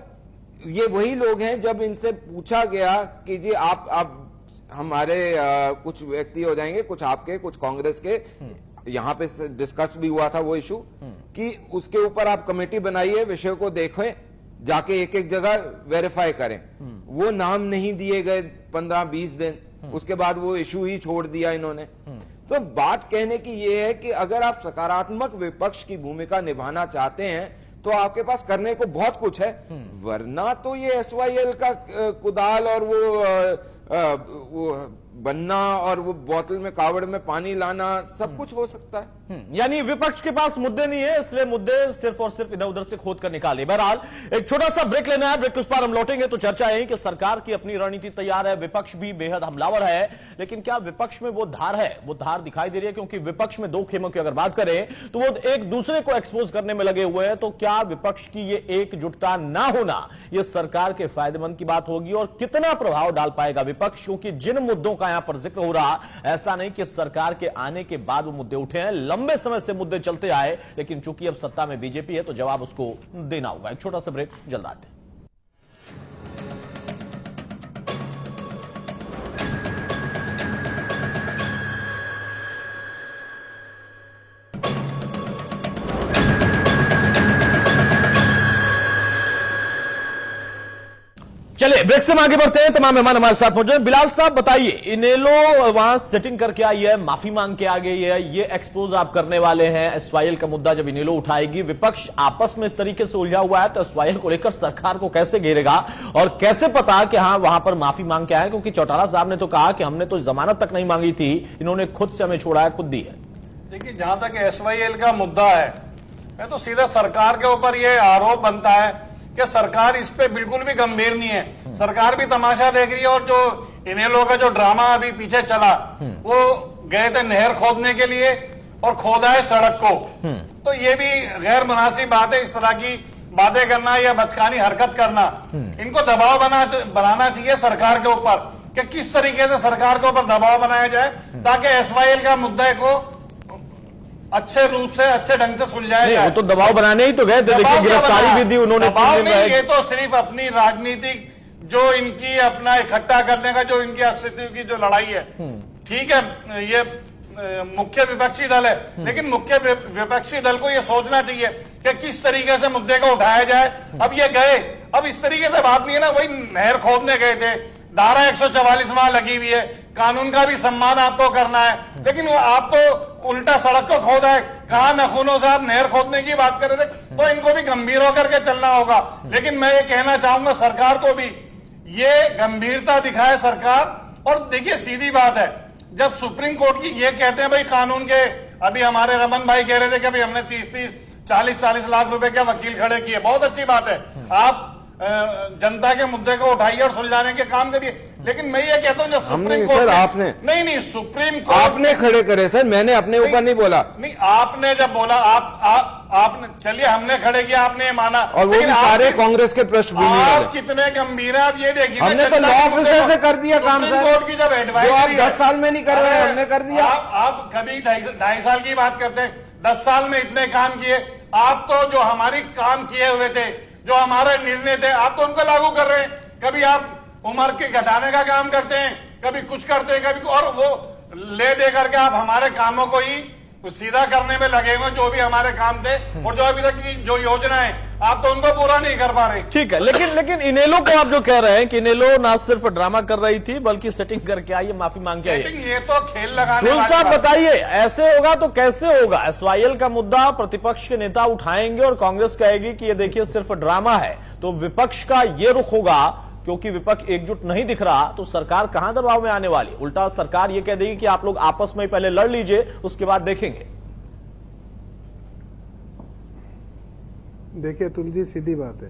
ये वही लोग हैं जब इनसे पूछा गया कि जी आप हमारे कुछ व्यक्ति हो जाएंगे, कुछ आपके, कुछ कांग्रेस के, यहाँ पे डिस्कस भी हुआ था वो इशू कि उसके ऊपर आप कमेटी बनाइए, विषय को देखें, जाके एक एक जगह वेरीफाई करें। वो नाम नहीं दिए गए 15-20 दिन, उसके बाद वो इशू ही छोड़ दिया इन्होंने। तो बात कहने की ये है कि अगर आप सकारात्मक विपक्ष की भूमिका निभाना चाहते हैं तो आपके पास करने को बहुत कुछ है, वरना तो ये SYL का कुदाल और वो वो बनना और वो बोतल में कावड़ में पानी लाना सब कुछ हो सकता है। यानी विपक्ष के पास मुद्दे नहीं है, इसलिए मुद्दे सिर्फ और सिर्फ इधर उधर से खोद कर निकाले। बहरहाल एक छोटा सा ब्रेक लेना है, ब्रेक के उस पार हम लौटेंगे तो चर्चा है कि सरकार की अपनी रणनीति तैयार है, विपक्ष भी बेहद हमलावर है, लेकिन क्या विपक्ष में वो धार है? वो धार दिखाई दे रही है, क्योंकि विपक्ष में दो खेमों की अगर बात करें तो वो एक दूसरे को एक्सपोज करने में लगे हुए हैं। तो क्या विपक्ष की ये एकजुटता ना होना ये सरकार के फायदेमंद की बात होगी, और कितना प्रभाव डाल पाएगा विपक्ष? क्योंकि जिन मुद्दों का यहां पर जिक्र हो रहा, ऐसा नहीं कि सरकार के आने के बाद वो मुद्दे उठे हैं, लंबे समय से मुद्दे चलते आए, लेकिन चूंकि अब सत्ता में बीजेपी है तो जवाब उसको देना होगा। एक छोटा सा ब्रेक, जल्द आते हैं। चलिए ब्रेक से हम आगे बढ़ते हैं। तमाम मेहमान हमारे साथ मौजूद हैं। बिलाल साहब बताइए, इनेलो वहां सेटिंग करके आई है, माफी मांग के आ गई है, ये एक्सपोज आप करने वाले हैं एसवाईएल का मुद्दा जब इनेलो उठाएगी। विपक्ष आपस में इस तरीके से उलझा हुआ है तो एसवाईएल को लेकर सरकार को कैसे घेरेगा और कैसे पता कि हाँ वहां पर माफी मांग के आए? क्योंकि चौटाला साहब ने तो कहा कि हमने तो जमानत तक नहीं मांगी थी, इन्होंने खुद से हमें छोड़ा है, खुद दी है। देखिए, जहां तक एसवाईएल का मुद्दा है, मैं तो सीधा सरकार के ऊपर ये आरोप बनता है कि सरकार इस पे बिल्कुल भी गंभीर नहीं है। सरकार भी तमाशा देख रही है, और जो इनेलो का जो ड्रामा अभी पीछे चला, वो गए थे नहर खोदने के लिए और खोदा है सड़क को। तो ये भी गैर मुनासिब बात है, इस तरह की बातें करना या बचकानी हरकत करना। इनको दबाव बनाना चाहिए सरकार के ऊपर कि किस तरीके से सरकार के ऊपर दबाव बनाया जाए ताकि एसवाईएल का मुद्दे को अच्छे रूप से, अच्छे ढंग से सुलझाया जाए। वो तो दबाव बनाने ही तो गए थे, देखिए गिरफ्तारी भी दी उन्होंने। ये तो सिर्फ अपनी राजनीतिक जो इनकी अपना इकट्ठा करने का जो इनकी अस्तित्व की जो लड़ाई है, ठीक है, ये मुख्य विपक्षी दल है, लेकिन मुख्य विपक्षी दल को ये सोचना चाहिए कि किस तरीके से मुद्दे को उठाया जाए। अब ये गए, अब इस तरीके से बात नहीं है ना, वही नहर खोदने गए थे, धारा 144 वहां लगी हुई है, कानून का भी सम्मान आपको करना है, लेकिन वो आप तो उल्टा सड़क को खोदा है। कहा नखूनों से आप नहर खोदने की बात कर रहे थे, तो इनको भी गंभीर होकर के चलना होगा। लेकिन मैं ये कहना चाहूंगा सरकार को भी, ये गंभीरता दिखाए सरकार। और देखिए सीधी बात है, जब सुप्रीम कोर्ट की ये कहते हैं भाई कानून के, अभी हमारे रमन भाई कह रहे थे कि भाई हमने 30-30, 40-40 लाख रुपए के वकील खड़े किए, बहुत अच्छी बात है, आप जनता के मुद्दे को उठाइए और सुलझाने के काम करिए। लेकिन मैं ये कहता हूँ जब सुप्रीम कोर्ट, सर आपने नहीं सुप्रीम कोर्ट आपने खड़े करे सर, मैंने अपने ऊपर नहीं बोला। नहीं, आपने जब बोला आपने, चलिए हमने खड़े किया, आपने माना, और वो भी सारे कांग्रेस के पृष्ठभूमि वाले। आप कितने गंभीर हैं, आप ये देखिए, हमने तो लॉ ऑफिसर से कर दिया काम सर। कोर्ट की जब एडवाइस आप 10 साल में नहीं कर रहे, हमने कर दिया। आप कभी 2.5 साल की बात करते हैं, 10 साल में इतने काम किए। आप तो जो हमारी काम किए हुए थे, जो हमारे निर्णय थे, आप तो उनको लागू कर रहे हैं। कभी आप उम्र के घटाने का काम करते हैं, कभी कुछ करते हैं, कभी, और वो ले दे करके आप हमारे कामों को ही सीधा करने में लगे हुए, जो भी हमारे काम थे और जो अभी तक की जो योजना है, आप तो उनको पूरा नहीं कर पा रहे। ठीक है, लेकिन इनेलो को आप जो कह रहे हैं कि इनेलो ना सिर्फ ड्रामा कर रही थी बल्कि सेटिंग करके आई, माफी मांग के आई, ये तो खेल लगाने वाली साहब बताइए, ऐसे होगा तो कैसे होगा? एसवाईएल का मुद्दा प्रतिपक्ष के नेता उठाएंगे और कांग्रेस कहेगी कि ये देखिए सिर्फ ड्रामा है, तो विपक्ष का ये रुख होगा, क्योंकि विपक्ष एकजुट नहीं दिख रहा, तो सरकार कहां दबाव में आने वाली? उल्टा सरकार ये कह देगी कि आप लोग आपस में पहले लड़ लीजिए, उसके बाद देखेंगे। देखिए अतुल जी, सीधी बात है,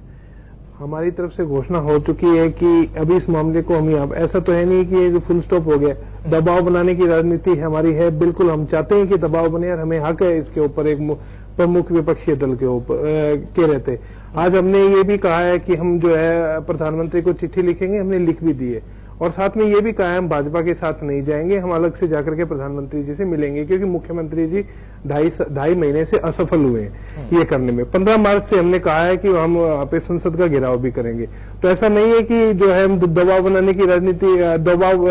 हमारी तरफ से घोषणा हो चुकी है कि अभी इस मामले को हम यहाँ, ऐसा तो है नहीं कि फुल स्टॉप हो गया, दबाव बनाने की राजनीति हमारी है, बिल्कुल हम चाहते हैं कि दबाव बने और हमें हक है इसके ऊपर, एक प्रमुख विपक्षी दल के ऊपर के रहते। आज हमने ये भी कहा है कि हम जो है प्रधानमंत्री को चिट्ठी लिखेंगे, हमने लिख भी दी है, और साथ में ये भी कहा है हम भाजपा के साथ नहीं जाएंगे, हम अलग से जाकर के प्रधानमंत्री जी से मिलेंगे, क्योंकि मुख्यमंत्री जी ढाई महीने से असफल हुए हैं ये करने में। 15 मार्च से हमने कहा है कि हम पे संसद का घेराव भी करेंगे। तो ऐसा नहीं है कि जो है हम दबाव बनाने की राजनीति, दबाव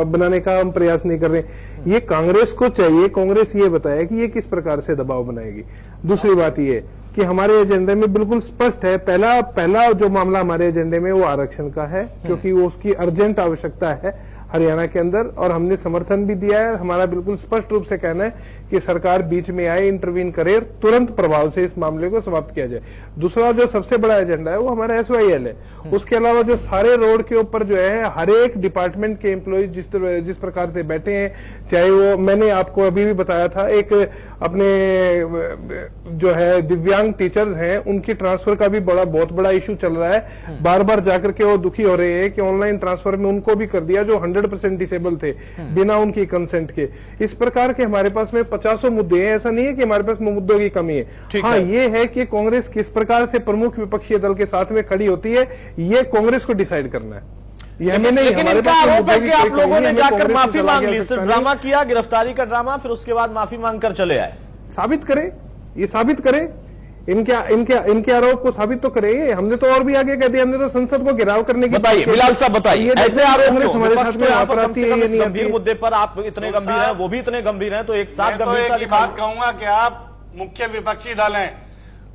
बनाने का हम प्रयास नहीं कर रहे। ये कांग्रेस को चाहिए, कांग्रेस ये बताए कि ये किस प्रकार से दबाव बनाएगी। दूसरी बात ये कि हमारे एजेंडे में बिल्कुल स्पष्ट है, पहला जो मामला हमारे एजेंडे में वो आरक्षण का है, क्योंकि वो उसकी अर्जेंट आवश्यकता है। हरियाणा के अंदर, और हमने समर्थन भी दिया है। हमारा बिल्कुल स्पष्ट रूप से कहना है कि सरकार बीच में आए, इंटरवीन करे, तुरंत प्रभाव से इस मामले को समाप्त किया जाए। दूसरा जो सबसे बड़ा एजेंडा है वो हमारा SYL है। उसके अलावा जो सारे रोड के ऊपर जो है हर एक डिपार्टमेंट के एम्प्लॉय जिस प्रकार से बैठे हैं, चाहे वो मैंने आपको अभी भी बताया था, एक अपने जो है दिव्यांग टीचर्स हैं उनकी ट्रांसफर का भी बहुत बड़ा इश्यू चल रहा है। बार बार जाकर के वो दुखी हो रहे हैं कि ऑनलाइन ट्रांसफर में उनको भी कर दिया जो 100% डिसेबल थे बिना उनकी कंसेंट के। इस प्रकार के हमारे पास में 50 मुद्दे हैं। ऐसा नहीं है कि हमारे पास मुद्दों की कमी है। हाँ, ये है कि कांग्रेस किस प्रकार से प्रमुख विपक्षी दल के साथ में खड़ी होती है, ये कांग्रेस को डिसाइड करना है। लेकिन इनका आरोप है कि आप लोगों ने जाकर माफी मांग ली, सिर्फ ड्रामा किया, गिरफ्तारी का ड्रामा, फिर उसके बाद माफी मांग कर चले आए। साबित करें, ये साबित करें, इनके आरोप को साबित तो करें। हमने तो और भी आगे कह दिया, हमने तो संसद को घेराव करने की। बताइए बिलाल साहब, बताइए ऐसे आरोप हमारे साथ में अपराधी है, इस गंभीर मुद्दे पर आप इतने गंभीर हैं, वो भी इतने गंभीर हैं, तो एक साथ गंभीरता की बात कहूंगा कि आप मुख्य विपक्षी दल हैं,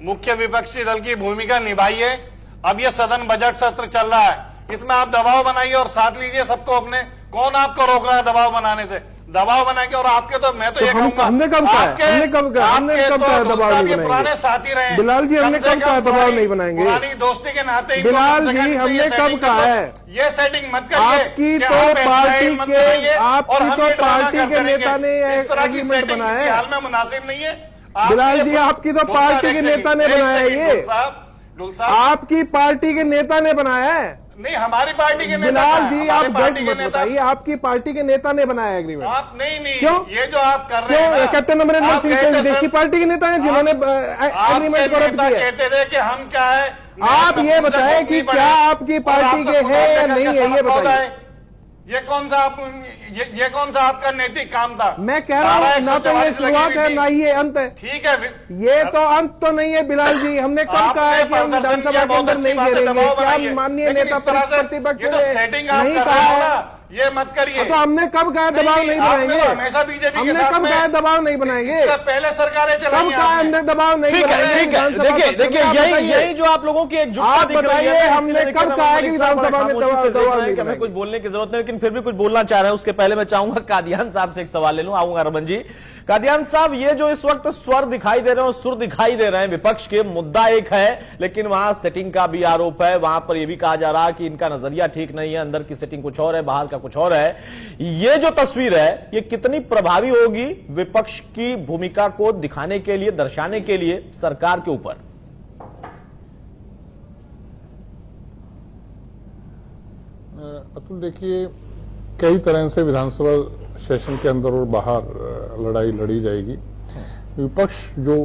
मुख्य विपक्षी दल की भूमिका निभाइए। अब ये सदन बजट सत्र चल रहा है, इसमें आप दबाव बनाइए और साथ लीजिए सबको अपने। कौन आपको रोक रहा है दबाव बनाने से? दबाव बनाएंगे। और आपके तो मैं तो ये कहूंगा, हमने कब कहा पुराने साथी रहे बिलाल जी, हमने कब कहा दबाव नहीं बनाएंगे? पुरानी दोस्ती के नाते बिलाल जी, हमने कब कहा है? ये सेटिंग मत करिए। आपकी तो पार्टी के नेता ने एग्रीमेंट बनाया है, हाल में मुनासिब नहीं है। बिलाल जी, आपकी तो पार्टी के नेता ने बनाया है। ये आपकी पार्टी के नेता ने बनाया है। नहीं, हमारी पार्टी के नेता। बिलाल जी, आप जज मत बताइए, आपकी पार्टी के नेता ने बनाया एग्रीमेंट। आप नहीं, क्यों? ये जो आप कर रहे हैं, कैप्टन अमरिंदर सिंह विदेशी पार्टी के नेता हैं जिन्होंने एग्रीमेंट को रद्द किया। कहते थे कि हम क्या है, आप ये बताएं कि क्या आपकी पार्टी के हैं या नहीं है, ये बताइए। ये कौन सा आपका नैतिक काम था? मैं कह रहा हूँ, ना तो ये शुरुआत है ना ये अंत है। ठीक है, ये तो अंत तो नहीं है बिलाल जी। हमने कब कहा है कि हम विधानसभा के अंदर नहीं घेरेंगे? क्या माननीय नेता प्रतिपक्ष नहीं कहा है? ये मत करिए। तो हमने कब कहा दबाव नहीं बनाएंगे? हमेशा बीजेपी हमने कब कहा दबाव नहीं बनाएंगे? पहले सरकारें चलाई, कब कहा हमने दबाव नहीं बनाएंगे? देखिए यही जो आप लोगों की एकजुटता दिख रही है। हमने कब कहा कि विधानसभा में दबाव नहीं? हमें कुछ बोलने की जरूरत नहीं, लेकिन फिर भी कुछ बोलना चाह रहे हैं। उसके पहले मैं चाहूंगा कादियान साहब से एक सवाल ले लूं। आऊंगा रमन जी। कादियान साहब, ये जो इस वक्त स्वर दिखाई दे रहे हैं, सुर दिखाई दे रहे हैं विपक्ष के, मुद्दा एक है लेकिन वहां सेटिंग का भी आरोप है। वहां पर यह भी कहा जा रहा है कि इनका नजरिया ठीक नहीं है, अंदर की सेटिंग कुछ और है, बाहर का कुछ और है। ये जो तस्वीर है, ये कितनी प्रभावी होगी विपक्ष की भूमिका को दिखाने के लिए, दर्शाने के लिए सरकार के ऊपर? अतुल, देखिए, कई तरह से विधानसभा सेशन के अंदर और बाहर लड़ाई लड़ी जाएगी। विपक्ष जो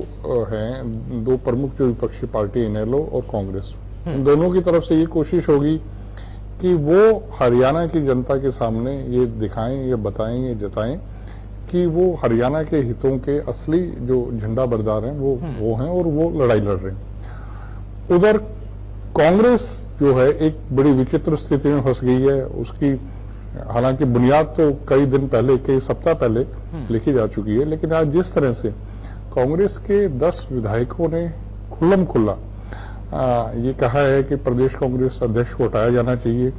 हैं, दो प्रमुख जो विपक्षी पार्टी, इनेलो और कांग्रेस, इन दोनों की तरफ से ये कोशिश होगी कि वो हरियाणा की जनता के सामने ये दिखाएं, ये बताएं, ये जताएं कि वो हरियाणा के हितों के असली जो झंडा बरदार हैं वो हैं और वो लड़ाई लड़ रहे हैं। उधर कांग्रेस जो है एक बड़ी विचित्र स्थिति में फंस गई है। उसकी हालांकि बुनियाद तो कई दिन पहले, कई सप्ताह पहले लिखी जा चुकी है, लेकिन आज जिस तरह से कांग्रेस के 10 विधायकों ने खुल्लम खुल्ला ये कहा है कि प्रदेश कांग्रेस अध्यक्ष को हटाया जाना चाहिए,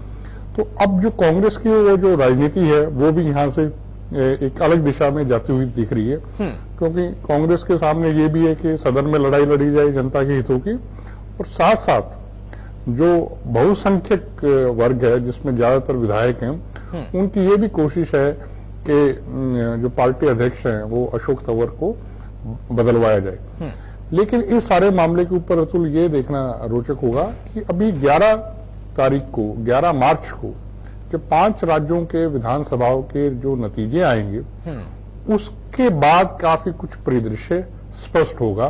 तो अब जो कांग्रेस की वो जो राजनीति है वो भी यहाँ से एक अलग दिशा में जाती हुई दिख रही है। क्योंकि कांग्रेस के सामने ये भी है कि सदन में लड़ाई लड़ी जाए जनता के हितों की, और साथ साथ जो बहुसंख्यक वर्ग है जिसमें ज्यादातर विधायक हैं, उनकी ये भी कोशिश है कि जो पार्टी अध्यक्ष हैं वो अशोक तंवर को बदलवाया जाए। लेकिन इस सारे मामले के ऊपर अतुल ये देखना रोचक होगा कि अभी 11 तारीख को, 11 मार्च को जब 5 राज्यों के विधानसभाओं के जो नतीजे आएंगे, उसके बाद काफी कुछ परिदृश्य स्पष्ट होगा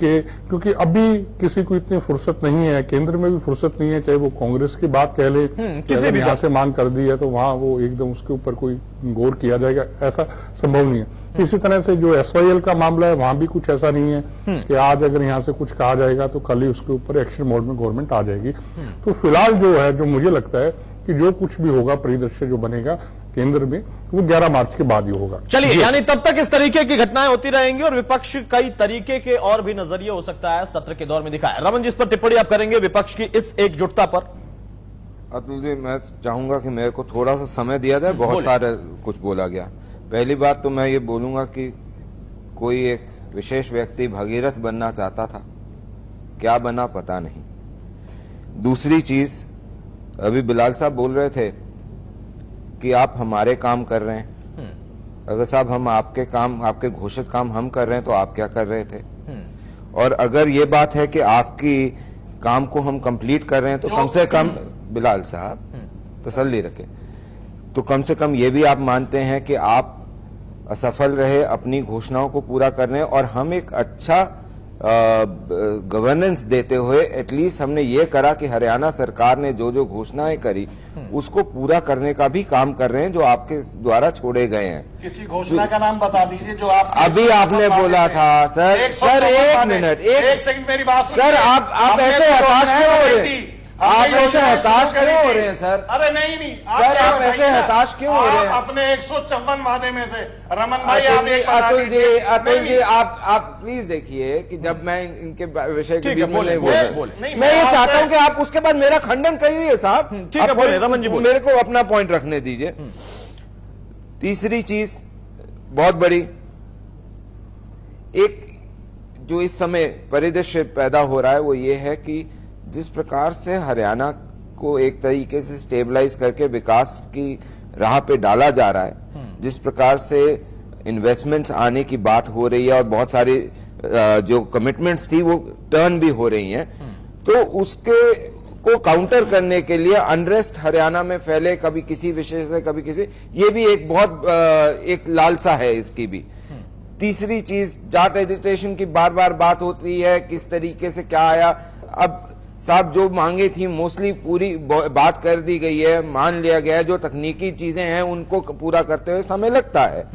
कि, क्योंकि अभी किसी को इतनी फुर्सत नहीं है, केंद्र में भी फुर्सत नहीं है, चाहे वो कांग्रेस की बात कह ले, अगर यहाँ से मांग कर दी है तो वहां वो एकदम उसके ऊपर कोई गौर किया जाएगा, ऐसा संभव नहीं है। इसी तरह से जो SYL का मामला है, वहां भी कुछ ऐसा नहीं है कि आज अगर यहाँ से कुछ कहा जाएगा तो कल ही उसके ऊपर एक्शन मोड में गवर्नमेंट आ जाएगी। तो फिलहाल जो है, जो मुझे लगता है कि जो कुछ भी होगा, परिदृश्य जो बनेगा केंद्र में, वो 11 मार्च के बाद ही होगा। चलिए, यानी तब तक इस तरीके की घटनाएं होती रहेंगी और विपक्ष कई तरीके के और भी नजरिए हो सकता है सत्र के दौर में दिखाए। रमन जी, इस पर टिप्पणी आप करेंगे विपक्ष की इस एकजुटता पर? अतुल जी, मैं चाहूंगा कि मेरे को थोड़ा सा समय दिया जाए, बहुत सारे कुछ बोला गया। पहली बात तो मैं ये बोलूंगा कि कोई एक विशेष व्यक्ति भगीरथ बनना चाहता था, क्या बना पता नहीं। दूसरी चीज, अभी बिलाल साहब बोल रहे थे कि आप हमारे काम कर रहे हैं। अगर साहब हम आपके काम, आपके घोषित काम हम कर रहे हैं तो आप क्या कर रहे थे? और अगर ये बात है कि आपकी काम को हम कंप्लीट कर रहे हैं तो कम से कम, बिलाल साहब तसल्ली रखें, तो कम से कम ये भी आप मानते हैं कि आप असफल रहे अपनी घोषणाओं को पूरा करने, और हम एक अच्छा गवर्नेंस देते हुए एटलीस्ट हमने ये करा कि हरियाणा सरकार ने जो जो घोषणाएं करी उसको पूरा करने का भी काम कर रहे हैं जो आपके द्वारा छोड़े गए हैं। किसी घोषणा का नाम बता दीजिए जो आप अभी आपने बोला था। सर एक मिनट, एक सेकंड मेरी बात सर, आप ऐसे हताश क्यों हो रहे हैं? आप ऐसे हताश क्यों हो रहे हैं सर? अरे नहीं सर, आप ऐसे हताश क्यों हो रहे हैं? अपने 154 वादे में से रमन भाई, अतुल जी आप प्लीज देखिए कि जब मैं इनके विषय के बीच में नहीं बोल रहा, मैं ये चाहता हूं कि आप उसके बाद मेरा खंडन करिए साहब। ठीक है, बोले रमन जी, मेरे को अपना पॉइंट रखने दीजिए। तीसरी चीज बहुत बड़ी, एक जो इस समय परिदृश्य पैदा हो रहा है वो ये है कि जिस प्रकार से हरियाणा को एक तरीके से स्टेबलाइज करके विकास की राह पे डाला जा रहा है, जिस प्रकार से इन्वेस्टमेंट्स आने की बात हो रही है और बहुत सारी जो कमिटमेंट्स थी वो टर्न भी हो रही हैं, तो उसके को काउंटर करने के लिए अनरेस्ट हरियाणा में फैले, कभी किसी विषय से कभी किसी, ये भी एक बहुत एक लालसा है इसकी भी। तीसरी चीज, जाट एजिटेशन की बार बार बात होती है, किस तरीके से क्या आया। अब साहब जो मांगे थी मोस्टली पूरी बात कर दी गई है, मान लिया गया है। जो तकनीकी चीजें हैं उनको पूरा करते हुए समय लगता है।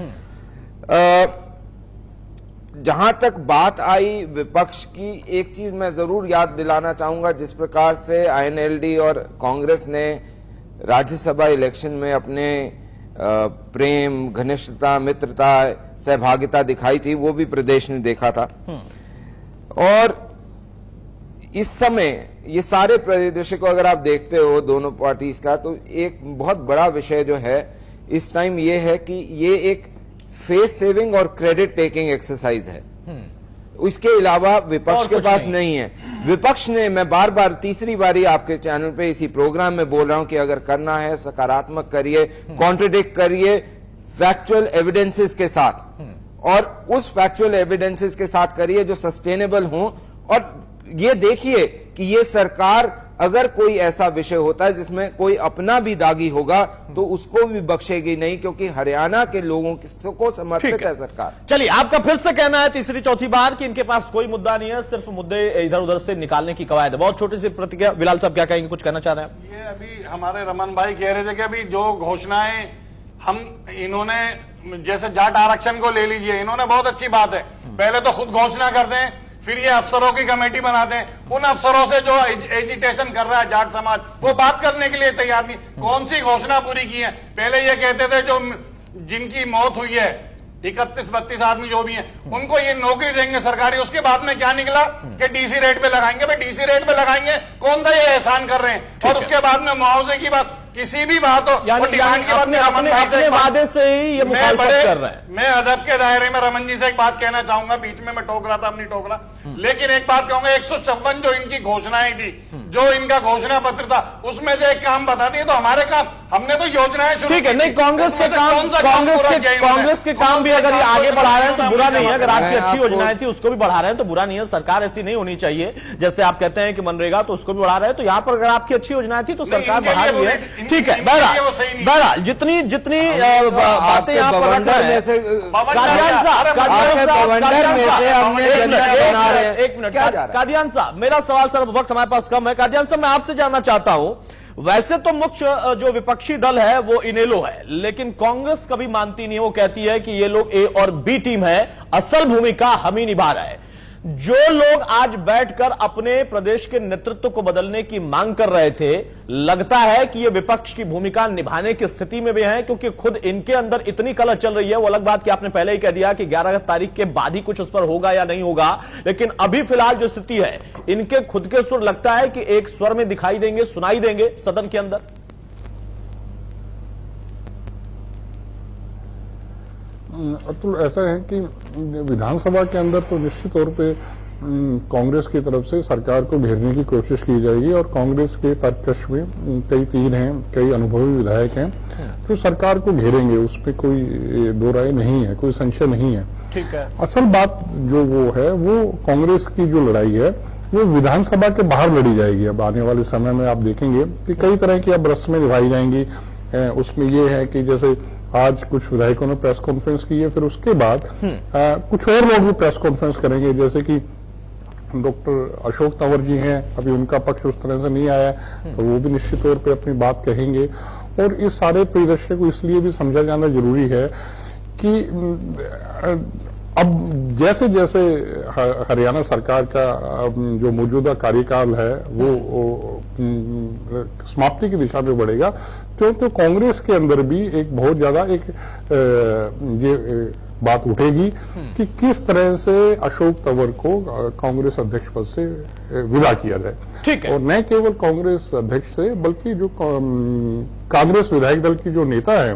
जहां तक बात आई विपक्ष की, एक चीज मैं जरूर याद दिलाना चाहूंगा, जिस प्रकार से आईएनएलडी और कांग्रेस ने राज्यसभा इलेक्शन में अपने प्रेम, घनिष्ठता, मित्रता, सहभागिता दिखाई थी, वो भी प्रदेश ने देखा था। और इस समय ये सारे परिदृश्य को अगर आप देखते हो दोनों पार्टीज का, तो एक बहुत बड़ा विषय जो है इस टाइम ये है कि ये एक फेस सेविंग और क्रेडिट टेकिंग एक्सरसाइज है। इसके अलावा विपक्ष के पास नहीं है। विपक्ष ने, मैं बार बार तीसरी बारी आपके चैनल पे इसी प्रोग्राम में बोल रहा हूं कि अगर करना है सकारात्मक करिए, कॉन्ट्रडिक्ट करिए फैक्चुअल एविडेंसेस के साथ, और उस फैक्चुअल एविडेंसेस के साथ करिए जो सस्टेनेबल हों। और ये देखिए कि ये सरकार, अगर कोई ऐसा विषय होता है जिसमें कोई अपना भी दागी होगा तो उसको भी बख्शेगी नहीं, क्योंकि हरियाणा के लोगों को समर्पित है सरकार। चलिए, आपका फिर से कहना है तीसरी चौथी बार कि इनके पास कोई मुद्दा नहीं है, सिर्फ मुद्दे इधर उधर से निकालने की कवायद है। बहुत छोटी सी प्रतिक्रिया, बिलाल साहब क्या कहेंगे, कुछ कहना चाह रहे हैं? ये अभी हमारे रमन भाई कह रहे थे कि अभी जो घोषणाएं इन्होंने, जैसे जाट आरक्षण को ले लीजिए, इन्होंने बहुत अच्छी बात है, पहले तो खुद घोषणा करते हैं, फिर ये अफसरों की कमेटी बनाते हैं। उन अफसरों से जो एजिटेशन कर रहा है जाट समाज, वो बात करने के लिए तैयार नहीं। कौन सी घोषणा पूरी की है? पहले ये कहते थे जो जिनकी मौत हुई है 31-32 आदमी जो भी हैं, उनको ये नौकरी देंगे सरकारी। उसके बाद में क्या निकला कि डीसी रेट पे लगाएंगे। भाई डीसी रेट पे लगाएंगे, कौन सा ये एहसान कर रहे हैं? और उसके बाद में मुआवजे की बात, किसी भी बात हो, डिमांड की बात में रमन भाई से वादे से ही ये मुखालफत कर रहे हैं। मैं अदब के दायरे में रमन जी से एक बात कहना चाहूंगा, बीच में मैं टोक रहा था, अपनी टोक रहा, लेकिन एक बात कहूंगा, 154 जो इनकी घोषणाएं थी, जो इनका घोषणा पत्र था, उसमें से एक काम बता दिए तो हमारे काम, हमने तो योजनाएं शुरू ठीक है। नहीं, कांग्रेस के काम भी अगर ये आगे बढ़ा रहे हैं तो बुरा नहीं है। अगर आपकी अच्छी योजनाएं थी उसको भी बढ़ा रहे हैं तो बुरा नहीं है। सरकार ऐसी नहीं होनी चाहिए, जैसे आप कहते हैं कि मनरेगा तो उसको भी बढ़ा रहे हैं, तो यहाँ पर अगर आपकी अच्छी योजनाएं थी तो सरकार बढ़ा रही है। ठीक है, बहरहाल जितनी बातें यहाँ पर रख रहे हैं, एक मिनट कादियान साहब, मेरा सवाल सर, वक्त हमारे पास कम है। कादियान साहब, मैं आपसे जानना चाहता हूं, वैसे तो मुख्य जो विपक्षी दल है वो इनेलो है, लेकिन कांग्रेस कभी मानती नहीं है। वो कहती है कि ये लोग ए और बी टीम है, असल भूमिका हम ही निभा रहे हैं। जो लोग आज बैठकर अपने प्रदेश के नेतृत्व को बदलने की मांग कर रहे थे, लगता है कि ये विपक्ष की भूमिका निभाने की स्थिति में भी हैं, क्योंकि खुद इनके अंदर इतनी कलह चल रही है। वो अलग बात कि आपने पहले ही कह दिया कि 11 तारीख के बाद ही कुछ उस पर होगा या नहीं होगा, लेकिन अभी फिलहाल जो स्थिति है, इनके खुद के सुर लगता है कि एक स्वर में दिखाई देंगे, सुनाई देंगे सदन के अंदर। अतुल, ऐसा है कि विधानसभा के अंदर तो निश्चित तौर पे कांग्रेस की तरफ से सरकार को घेरने की कोशिश की जाएगी और कांग्रेस के प्रत्यक्ष में कई तीर हैं, कई अनुभवी विधायक हैं जो सरकार को घेरेंगे, उसमें कोई दो राय नहीं है, कोई संशय नहीं है। ठीक है। असल बात जो वो है, वो कांग्रेस की जो लड़ाई है वो विधानसभा के बाहर लड़ी जाएगी। अब आने वाले समय में आप देखेंगे कि कई तरह की अब रस्में निभाई जाएंगी। उसमें ये है कि जैसे आज कुछ विधायकों ने प्रेस कॉन्फ्रेंस की है, फिर उसके बाद कुछ और लोग भी प्रेस कॉन्फ्रेंस करेंगे, जैसे कि डॉक्टर अशोक तंवर जी हैं, अभी उनका पक्ष उस तरह से नहीं आया तो वो भी निश्चित तौर पे अपनी बात कहेंगे। और इस सारे परिदृश्य को इसलिए भी समझा जाना जरूरी है कि अब जैसे जैसे हरियाणा सरकार का जो मौजूदा कार्यकाल है वो समाप्ति की दिशा में बढ़ेगा, तो कांग्रेस के अंदर भी एक बहुत ज्यादा एक ये बात उठेगी कि किस तरह से अशोक तंवर को कांग्रेस अध्यक्ष पद से विदा किया जाए। ठीक है। और न केवल कांग्रेस अध्यक्ष से बल्कि जो कांग्रेस विधायक दल की जो नेता है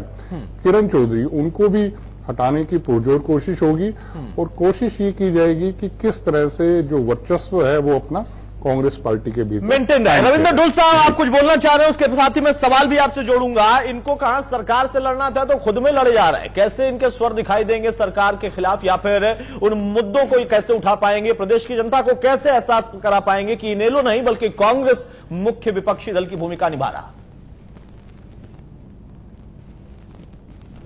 किरण चौधरी, उनको भी हटाने की पुरजोर कोशिश होगी और कोशिश ये की जाएगी कि किस तरह से जो वर्चस्व है वो अपना कांग्रेस पार्टी के भीतर मेंटेन रहे। रविंद्र ढुल साहब, आप कुछ बोलना चाह रहे हैं, उसके साथ ही मैं सवाल भी आपसे जोड़ूंगा। इनको कहां सरकार से लड़ना था तो खुद में लड़े जा रहे हैं, कैसे इनके स्वर दिखाई देंगे सरकार के खिलाफ, या फिर उन मुद्दों को कैसे उठा पाएंगे, प्रदेश की जनता को कैसे एहसास करा पाएंगे कि इनेलो नहीं बल्कि कांग्रेस मुख्य विपक्षी दल की भूमिका निभा रहा।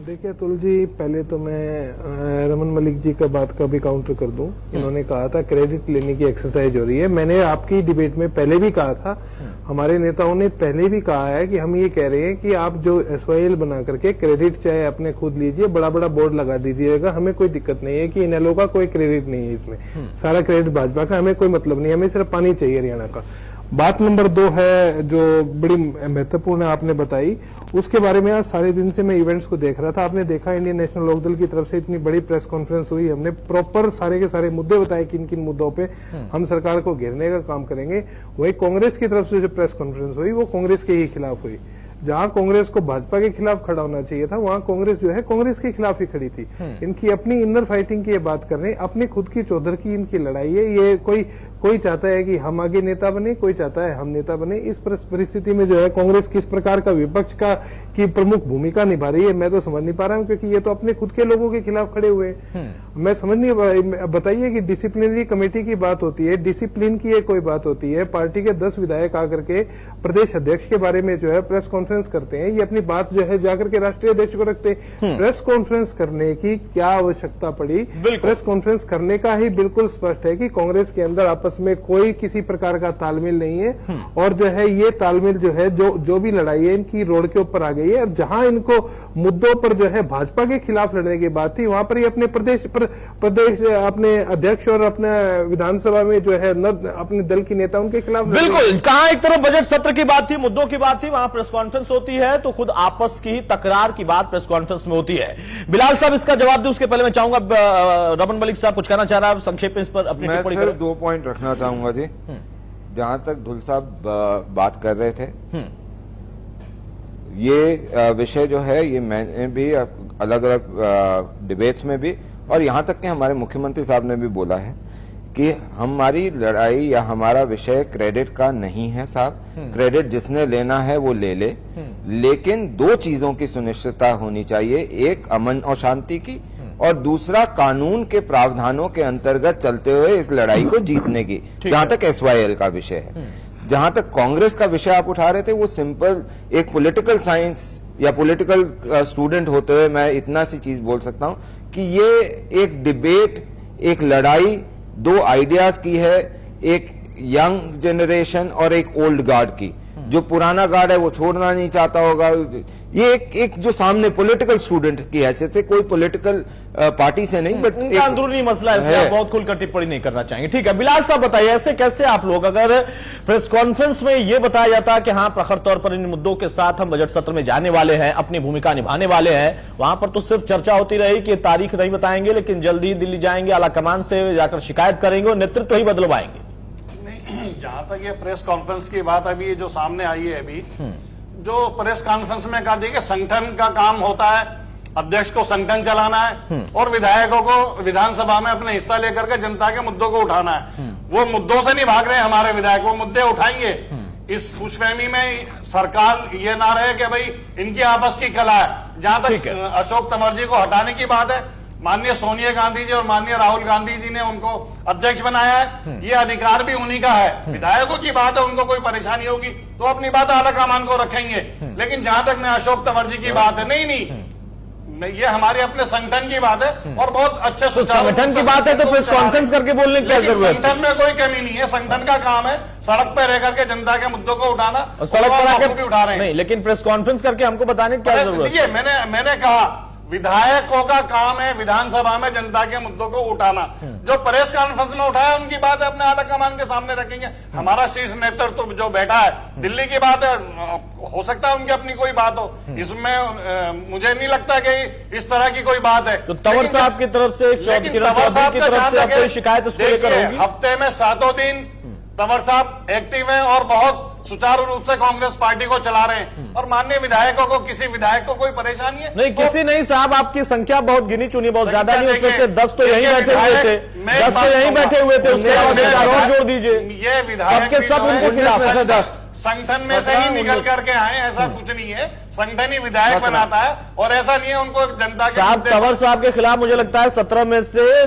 देखिए अतुल जी, पहले तो मैं रमन मलिक जी का बात का भी काउंटर कर दूं। इन्होंने कहा था क्रेडिट लेने की एक्सरसाइज हो रही है। मैंने आपकी डिबेट में पहले भी कहा था, हमारे नेताओं ने पहले भी कहा है कि हम ये कह रहे हैं कि आप जो SYL बना करके क्रेडिट चाहे अपने खुद लीजिए, बड़ा बड़ा बोर्ड लगा दीजिएगा, हमें कोई दिक्कत नहीं है कि इनेलो का कोई क्रेडिट नहीं है, इसमें सारा क्रेडिट भाजपा का, हमें कोई मतलब नहीं है, हमें सिर्फ पानी चाहिए हरियाणा का। बात नंबर 2 है जो बड़ी महत्वपूर्ण आपने बताई, उसके बारे में आज सारे दिन से मैं इवेंट्स को देख रहा था। आपने देखा इंडियन नेशनल लोकदल की तरफ से इतनी बड़ी प्रेस कॉन्फ्रेंस हुई, हमने प्रॉपर सारे के सारे मुद्दे बताए किन किन मुद्दों पे हम सरकार को घेरने का काम करेंगे। वही कांग्रेस की तरफ से जो प्रेस कॉन्फ्रेंस हुई वो कांग्रेस के ही खिलाफ हुई। जहां कांग्रेस को भाजपा के खिलाफ खड़ा होना चाहिए था, वहां कांग्रेस जो है कांग्रेस के खिलाफ ही खड़ी थी। इनकी अपनी इनर फाइटिंग की ये बात कर रहे हैं, अपनी खुद की चौधर की इनकी लड़ाई है। ये कोई चाहता है कि हम आगे नेता बने, कोई चाहता है हम नेता बने। इस परिस्थिति में जो है कांग्रेस किस प्रकार का विपक्ष का की प्रमुख भूमिका निभा रही है, मैं तो समझ नहीं पा रहा हूं, क्योंकि ये तो अपने खुद के लोगों के खिलाफ खड़े हुए हैं। मैं समझ नहीं, बताइए कि डिसिप्लिनरी कमेटी की बात होती है, डिसिप्लिन की कोई बात होती है, पार्टी के 10 विधायक आकर के प्रदेश अध्यक्ष के बारे में जो है प्रेस कॉन्फ्रेंस करते हैं, ये अपनी बात जो है जाकर के राष्ट्रीय अध्यक्ष को रखते हैं। प्रेस कॉन्फ्रेंस करने की क्या आवश्यकता पड़ी? प्रेस कॉन्फ्रेंस करने का ही बिल्कुल स्पष्ट है कि कांग्रेस के अंदर आपस में कोई किसी प्रकार का तालमेल नहीं है, और जो है ये तालमेल जो है जो भी लड़ाई है इनकी रोड के ऊपर आ गई है। और जहां इनको मुद्दों पर जो है भाजपा के खिलाफ लड़ने की बात थी, वहां पर ये अपने प्रदेश अपने अध्यक्ष और अपने विधानसभा में जो है अपने दल की नेता उनके खिलाफ। बिल्कुल, कहां एक तरफ बजट सत्र की बात थी, मुद्दों की बात थी, वहां प्रेस कॉन्फ्रेंस होती है तो खुद आपस की तकरार की बात प्रेस कॉन्फ्रेंस में होती है। बिलाल साहब इसका जवाब दे, उसके पहले मैं चाहूंगा रमन मलिक साहब कुछ कहना चाह रहा है, संक्षेप में इस पर अपनी टिप्पणी करें। 2 पॉइंट रखना चाहूंगा जी। जहां तक ढुल साहब बात कर रहे थे, ये विषय जो है ये मैंने भी अलग अलग डिबेट्स में भी, और यहां तक कि हमारे मुख्यमंत्री साहब ने भी बोला है कि हमारी लड़ाई या हमारा विषय क्रेडिट का नहीं है साहब। क्रेडिट जिसने लेना है वो ले ले, लेकिन 2 चीजों की सुनिश्चितता होनी चाहिए, एक अमन और शांति की, और दूसरा कानून के प्रावधानों के अंतर्गत चलते हुए इस लड़ाई को जीतने की। जहां तक SYL का विषय है, जहां तक कांग्रेस का विषय आप उठा रहे थे, वो सिंपल एक पॉलिटिकल साइंस या पॉलिटिकल स्टूडेंट होते हुए मैं इतना सी चीज बोल सकता हूं कि ये एक डिबेट, एक लड़ाई 2 आइडियाज की है, एक यंग जनरेशन और एक ओल्ड गार्ड की। जो पुराना गार्ड है वो छोड़ना नहीं चाहता होगा, ये एक जो सामने पॉलिटिकल स्टूडेंट की हैसियत से, कोई पॉलिटिकल पार्टी से नहीं, बट उनका अंदरूनी मसला है, आप बहुत खुलकर टिप्पणी नहीं करना चाहेंगे। ठीक है, बिलाल साहब बताइए, ऐसे कैसे आप लोग, अगर प्रेस कॉन्फ्रेंस में यह बताया जाता कि हाँ प्रखर तौर पर इन मुद्दों के साथ हम बजट सत्र में जाने वाले हैं, अपनी भूमिका निभाने वाले हैं, वहां पर तो सिर्फ चर्चा होती रही कि तारीख नहीं बताएंगे, लेकिन जल्दी दिल्ली जाएंगे, आला कमान से जाकर शिकायत करेंगे और नेतृत्व ही बदलवाएंगे। नहीं, जहां तक ये प्रेस कॉन्फ्रेंस की बात अभी जो सामने आई है, अभी जो प्रेस कॉन्फ्रेंस में कहा कि संगठन का काम होता है, अध्यक्ष को संगठन चलाना है और विधायकों को विधानसभा में अपने हिस्सा लेकर के जनता के मुद्दों को उठाना है। वो मुद्दों से नहीं भाग रहे हमारे विधायक, वो मुद्दे उठाएंगे। इस खुशफहमी में सरकार ये ना रहे कि भाई इनकी आपस की कला है। जहां तक अशोक तंवर जी को हटाने की बात है, माननीय सोनिया गांधी जी और माननीय राहुल गांधी जी ने उनको अध्यक्ष बनाया है, ये अधिकार भी उन्हीं का है। विधायकों की बात है, उनको कोई परेशानी होगी तो अपनी बात आला कमान को रखेंगे, लेकिन जहां तक मैं अशोक तंवर जी की बात है, नहीं, ये हमारे अपने संगठन की बात है और बहुत अच्छे संगठन की बात है तो प्रेस कॉन्फ्रेंस करके बोलने की क्या जरूरत है? संगठन में कोई कमी नहीं है, संगठन का काम है सड़क पर रह करके जनता के मुद्दों को उठाना, सड़क पर आकर भी उठा रहे हैं। नहीं, लेकिन प्रेस कॉन्फ्रेंस करके हमको बताने की क्या जरूरत है? मैंने कहा विधायकों का काम है विधानसभा में जनता के मुद्दों को उठाना। जो प्रेस कॉन्फ्रेंस में उठाया उनकी बात है अपने आला कमान के सामने रखेंगे। हमारा शीर्ष नेतृत्व जो बैठा है, दिल्ली की बात है, हो सकता है उनकी अपनी कोई बात हो, इसमें मुझे नहीं लगता कि इस तरह की कोई बात है। तो तंवर साहब की तरफ से, शिकायत उसको लेकर होगी? हफ्ते में 7 दिन तंवर साहब एक्टिव हैं और बहुत सुचारू रूप से कांग्रेस पार्टी को चला रहे हैं और माननीय विधायकों को, किसी विधायक को कोई परेशानी है? नहीं, किसी नहीं साहब, आपकी संख्या बहुत गिनी चुनी, बहुत ज्यादा नहीं, उसमें से 10 तो यहीं बैठे हुए थे, 10 तो यहीं बैठे हुए थे, उसके अलावा और जोड़ दीजिए। ये विधायक सबके सब उनको खिलाफ 10 संगठन में से ही निकल करके आए, ऐसा कुछ नहीं है। संगठन ही विधायक बनाता है और ऐसा नहीं है उनको जनता के साहब तंवर साहब के खिलाफ मुझे लगता है 17 में से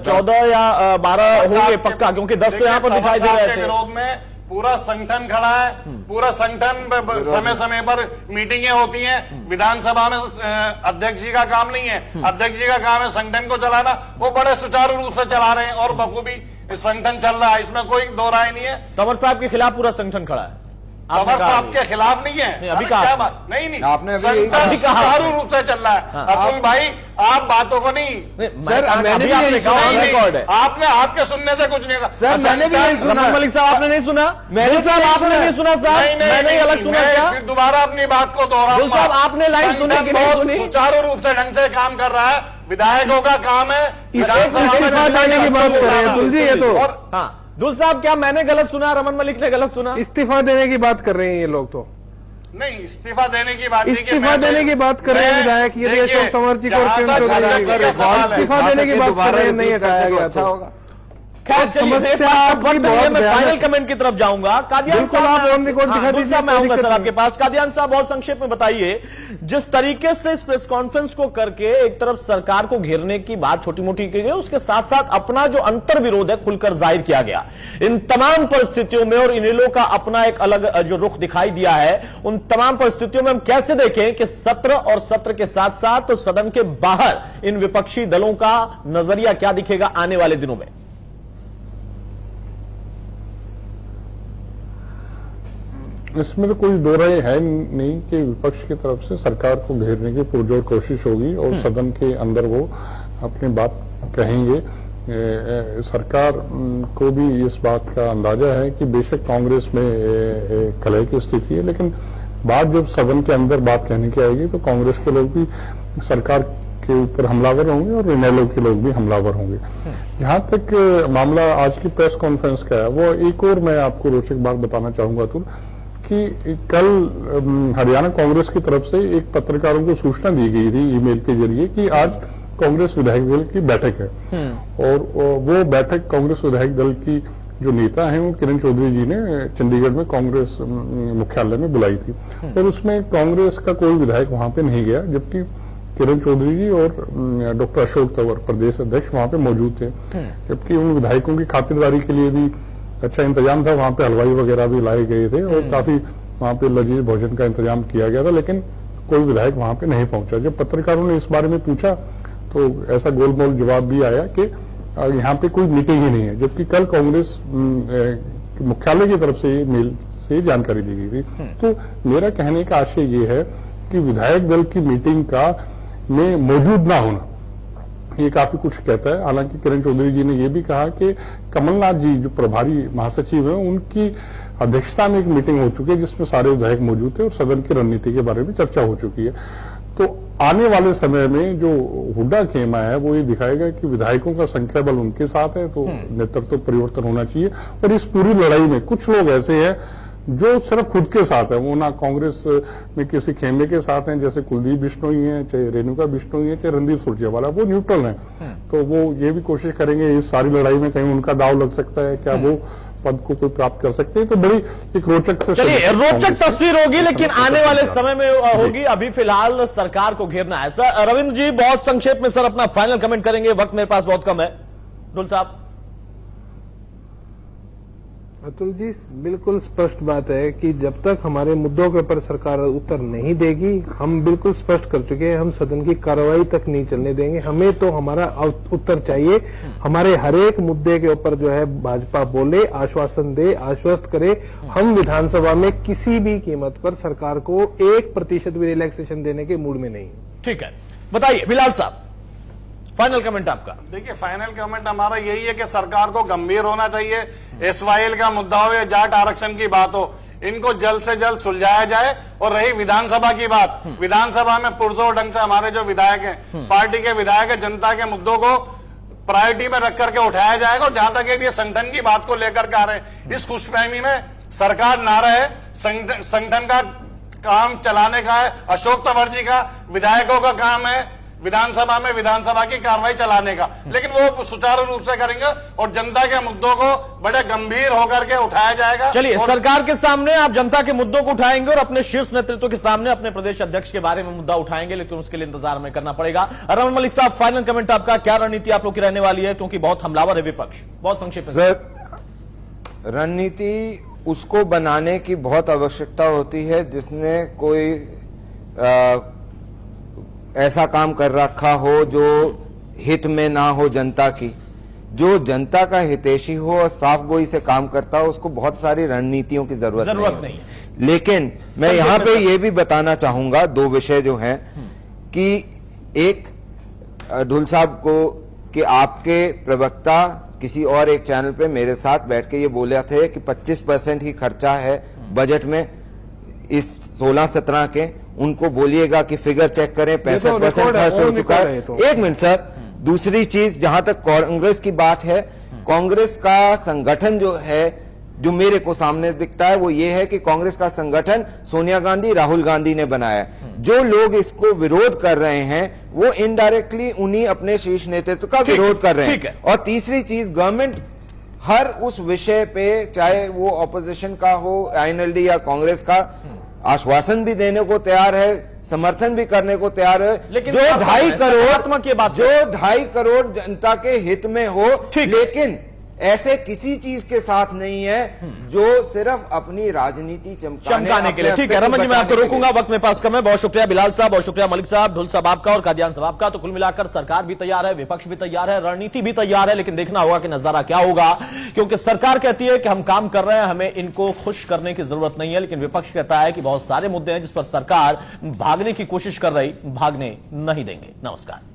14 या 12 होंगे पक्का, क्योंकि 10 तो यहाँ पर दिखाई दे रहे थे। विरोध में पूरा संगठन खड़ा है, पूरा संगठन समय समय पर मीटिंगें होती हैं। विधानसभा में अध्यक्ष जी का काम नहीं है, अध्यक्ष जी का काम है संगठन को चलाना, वो बड़े सुचारू रूप से चला रहे हैं और बखूबी संगठन चल रहा है, इसमें कोई दो राय नहीं है। तंवर साहब के खिलाफ पूरा संगठन खड़ा है, तंवर साहब के खिलाफ नहीं है, अभी क्या बात? नहीं, आपने संगठन सुचारू रूप से चल रहा है। अतुल भाई, आप बातों को नहीं, सर, मैंने भी नहीं सुना, रिकॉर्ड है, आपने आपके सुनने से कुछ नहीं कहा। सर, मैंने भी नहीं सुना। रमन मलिक साहब आपने नहीं सुना? मैंने साहब आपने नहीं सुना? साहब मैंने अलग सुना क्या? फिर दोबारा अपनी बात को दोहराऊंगा। साहब आपने लाइन सुनी कि नहीं सुनी? सुचारू रूप से ढंग से काम कर रहा है, विधायकों का काम है विधानसभा में देने की बात कर रहे हैं तुलसी, ये तो। हाँ दुल साहब, क्या मैंने गलत सुना, रमन मलिक ने गलत सुना? इस्तीफा देने की बात कर रहे हैं ये लोग तो। नहीं, इस्तीफा देने की बात, इस्तीफा देने की बात कर रहे हैं विधायक, ये अशोक तंवर जी को इस्तीफा देने की बात कर रहे हैं, नहीं हटाया गया अच्छा होगा। खैर समस्या मैं फाइनल कमेंट की तरफ जाऊंगा। कादियान साहब, आप ऑन रिकॉर्ड दिखा दीजिए, मैं आऊंगा सर आपके पास। कादियान साहब, बहुत संक्षेप में बताइए, जिस तरीके से इस प्रेस कॉन्फ्रेंस को करके एक तरफ सरकार को घेरने की बात छोटी मोटी की गई, उसके साथ साथ अपना जो अंतर विरोध है खुलकर जाहिर किया गया इन तमाम परिस्थितियों में, और इनेलो का अपना एक अलग जो रुख दिखाई दिया है, उन तमाम परिस्थितियों में हम कैसे देखें कि सत्र और सत्र के साथ साथ सदन के बाहर इन विपक्षी दलों का नजरिया क्या दिखेगा आने वाले दिनों में? इसमें तो कोई दो राय है नहीं कि विपक्ष की तरफ से सरकार को घेरने की पुरजोर कोशिश होगी और सदन के अंदर वो अपनी बात कहेंगे। सरकार को भी इस बात का अंदाजा है कि बेशक कांग्रेस में कलह की स्थिति है, लेकिन बात जब सदन के अंदर बात कहने की आएगी तो कांग्रेस के लोग भी सरकार के ऊपर हमलावर होंगे और इनेलो के लोग भी हमलावर होंगे। जहां तक मामला आज की प्रेस कॉन्फ्रेंस का है, वो एक और मैं आपको रोचक बात बताना चाहूंगा अतुल, कि कल हरियाणा कांग्रेस की तरफ से एक पत्रकारों को सूचना दी गई थी ईमेल के जरिए कि आज कांग्रेस विधायक दल की बैठक है, और वो बैठक कांग्रेस विधायक दल की जो नेता हैं वो किरण चौधरी जी ने चंडीगढ़ में कांग्रेस मुख्यालय में बुलाई थी, और उसमें कांग्रेस का कोई विधायक वहां पे नहीं गया, जबकि किरण चौधरी जी और डॉक्टर अशोक तंवर प्रदेश अध्यक्ष वहां पे मौजूद थे। जबकि उन विधायकों की खातिरदारी के लिए भी अच्छा इंतजाम था, वहां पे हलवाई वगैरह भी लाए गए थे और काफी वहां पे लजीज भोजन का इंतजाम किया गया था, लेकिन कोई विधायक वहां पे नहीं पहुंचा। जब पत्रकारों ने इस बारे में पूछा तो ऐसा गोलमोल जवाब भी आया कि यहाँ पे कोई मीटिंग ही नहीं है, जबकि कल कांग्रेस मुख्यालय की तरफ से मेल से जानकारी दी गई थी। तो मेरा कहने का आशय ये है कि विधायक दल की मीटिंग का में मौजूद ना होना ये काफी कुछ कहता है। हालांकि किरण चौधरी जी ने यह भी कहा कि कमलनाथ जी जो प्रभारी महासचिव हैं उनकी अध्यक्षता में एक मीटिंग हो चुकी है जिसमें सारे विधायक मौजूद थे और सदन की रणनीति के बारे में चर्चा हो चुकी है। तो आने वाले समय में जो हुड्डा खेमा है वो ये दिखाएगा कि विधायकों का संख्या बल उनके साथ है, तो नेतृत्व परिवर्तन होना चाहिए। और इस पूरी लड़ाई में कुछ लोग ऐसे हैं जो सिर्फ खुद के साथ है, वो ना कांग्रेस में किसी खेमे के साथ हैं, जैसे कुलदीप बिश्नोई हैं, चाहे रेणुका बिश्नोई है, चाहे रणदीप सुरजेवाला, वो न्यूट्रल हैं। तो वो ये भी कोशिश करेंगे इस सारी लड़ाई में कहीं उनका दाव लग सकता है, क्या वो पद को कोई प्राप्त कर सकते हैं। तो बड़ी एक रोचक से चलिए रोचक तस्वीर होगी, लेकिन आने वाले समय में होगी। अभी फिलहाल सरकार को घेरना है। सर रविंद्र जी बहुत संक्षेप में सर अपना फाइनल कमेंट करेंगे, वक्त मेरे पास बहुत कम है। ढुल साहब। अतुल जी बिल्कुल स्पष्ट बात है कि जब तक हमारे मुद्दों के ऊपर सरकार उत्तर नहीं देगी, हम बिल्कुल स्पष्ट कर चुके हैं, हम सदन की कार्रवाई तक नहीं चलने देंगे। हमें तो हमारा उत्तर चाहिए। हमारे हर एक मुद्दे के ऊपर जो है भाजपा बोले, आश्वासन दे, आश्वस्त करे। हम विधानसभा में किसी भी कीमत पर सरकार को 1% भी रिलैक्सेशन देने के मूड में नहीं। ठीक है, बताइए बिलाल साहब फाइनल कमेंट आपका। देखिए फाइनल कमेंट हमारा यही है कि सरकार को गंभीर होना चाहिए। एसवाईएल का मुद्दा हो या जाट आरक्षण की बात हो, इनको जल्द से जल्द सुलझाया जाए। और रही विधानसभा की बात, विधानसभा में पुरजोर ढंग से हमारे जो विधायक हैं, पार्टी के विधायक हैं, जनता के मुद्दों को प्रायोरिटी में रख करके उठाया जाएगा। और जहां तक ये संगठन की बात को लेकर के आ रहे हैं, इस खुशफहमी में सरकार ना रहे, संगठन का काम चलाने का है, अशोक तंवर जी का, विधायकों का काम है विधानसभा में विधानसभा की कार्रवाई चलाने का, लेकिन वो सुचारू रूप से करेंगे और जनता के मुद्दों को बड़े गंभीर होकर के उठाया जाएगा। चलिए सरकार के सामने आप जनता के मुद्दों को उठाएंगे और अपने शीर्ष नेतृत्व के सामने अपने प्रदेश अध्यक्ष के बारे में मुद्दा उठाएंगे, लेकिन उसके लिए इंतजार हमें करना पड़ेगा। रमन मलिक साहब फाइनल कमेंट आपका, क्या रणनीति आप लोग की रहने वाली है, क्योंकि बहुत हमलावर है विपक्ष, बहुत संक्षेप में। सर रणनीति उसको बनाने की बहुत आवश्यकता होती है जिसने कोई ऐसा काम कर रखा हो जो हित में ना हो जनता की, जो जनता का हितैषी हो और साफ गोई से काम करता हो, उसको बहुत सारी रणनीतियों की जरूरत नहीं है। लेकिन मैं यहाँ पे ये भी बताना चाहूंगा दो विषय जो हैं कि एक ढुल साहब को कि आपके प्रवक्ता किसी और एक चैनल पे मेरे साथ बैठ के ये बोले थे कि 25% ही खर्चा है बजट में इस 16-17 के। उनको बोलिएगा कि फिगर चेक करें, 65% खर्च हो चुका है। एक मिनट सर, दूसरी चीज जहां तक कांग्रेस की बात है, कांग्रेस का संगठन जो है, जो मेरे को सामने दिखता है वो ये है कि कांग्रेस का संगठन सोनिया गांधी, राहुल गांधी ने बनाया। जो लोग इसको विरोध कर रहे हैं वो इनडायरेक्टली उन्हीं अपने शीर्ष नेतृत्व का विरोध कर रहे हैं। और तीसरी चीज, गवर्नमेंट हर उस विषय पे, चाहे वो ऑपोजिशन का हो, आईएनएलडी या कांग्रेस का, आश्वासन भी देने को तैयार है, समर्थन भी करने को तैयार है। लेकिन जो 2.5 करोड़ जनता के हित में हो, लेकिन ऐसे किसी चीज के साथ नहीं है जो सिर्फ अपनी राजनीति चमकाने के लिए। ठीक है रमन जी, मैं आपको रोकूंगा, वक्त में पास कम है। बहुत शुक्रिया बिलाल साहब, बहुत शुक्रिया मलिक साहब, ढुल साहब आपका और कादियान साहब आपका। तो कुल मिलाकर सरकार भी तैयार है, विपक्ष भी तैयार है, रणनीति भी तैयार है, लेकिन देखना होगा कि नजारा क्या होगा, क्योंकि सरकार कहती है कि हम काम कर रहे हैं, हमें इनको खुश करने की जरूरत नहीं है, लेकिन विपक्ष कहता है कि बहुत सारे मुद्दे हैं जिस पर सरकार भागने की कोशिश कर रही, भागने नहीं देंगे। नमस्कार।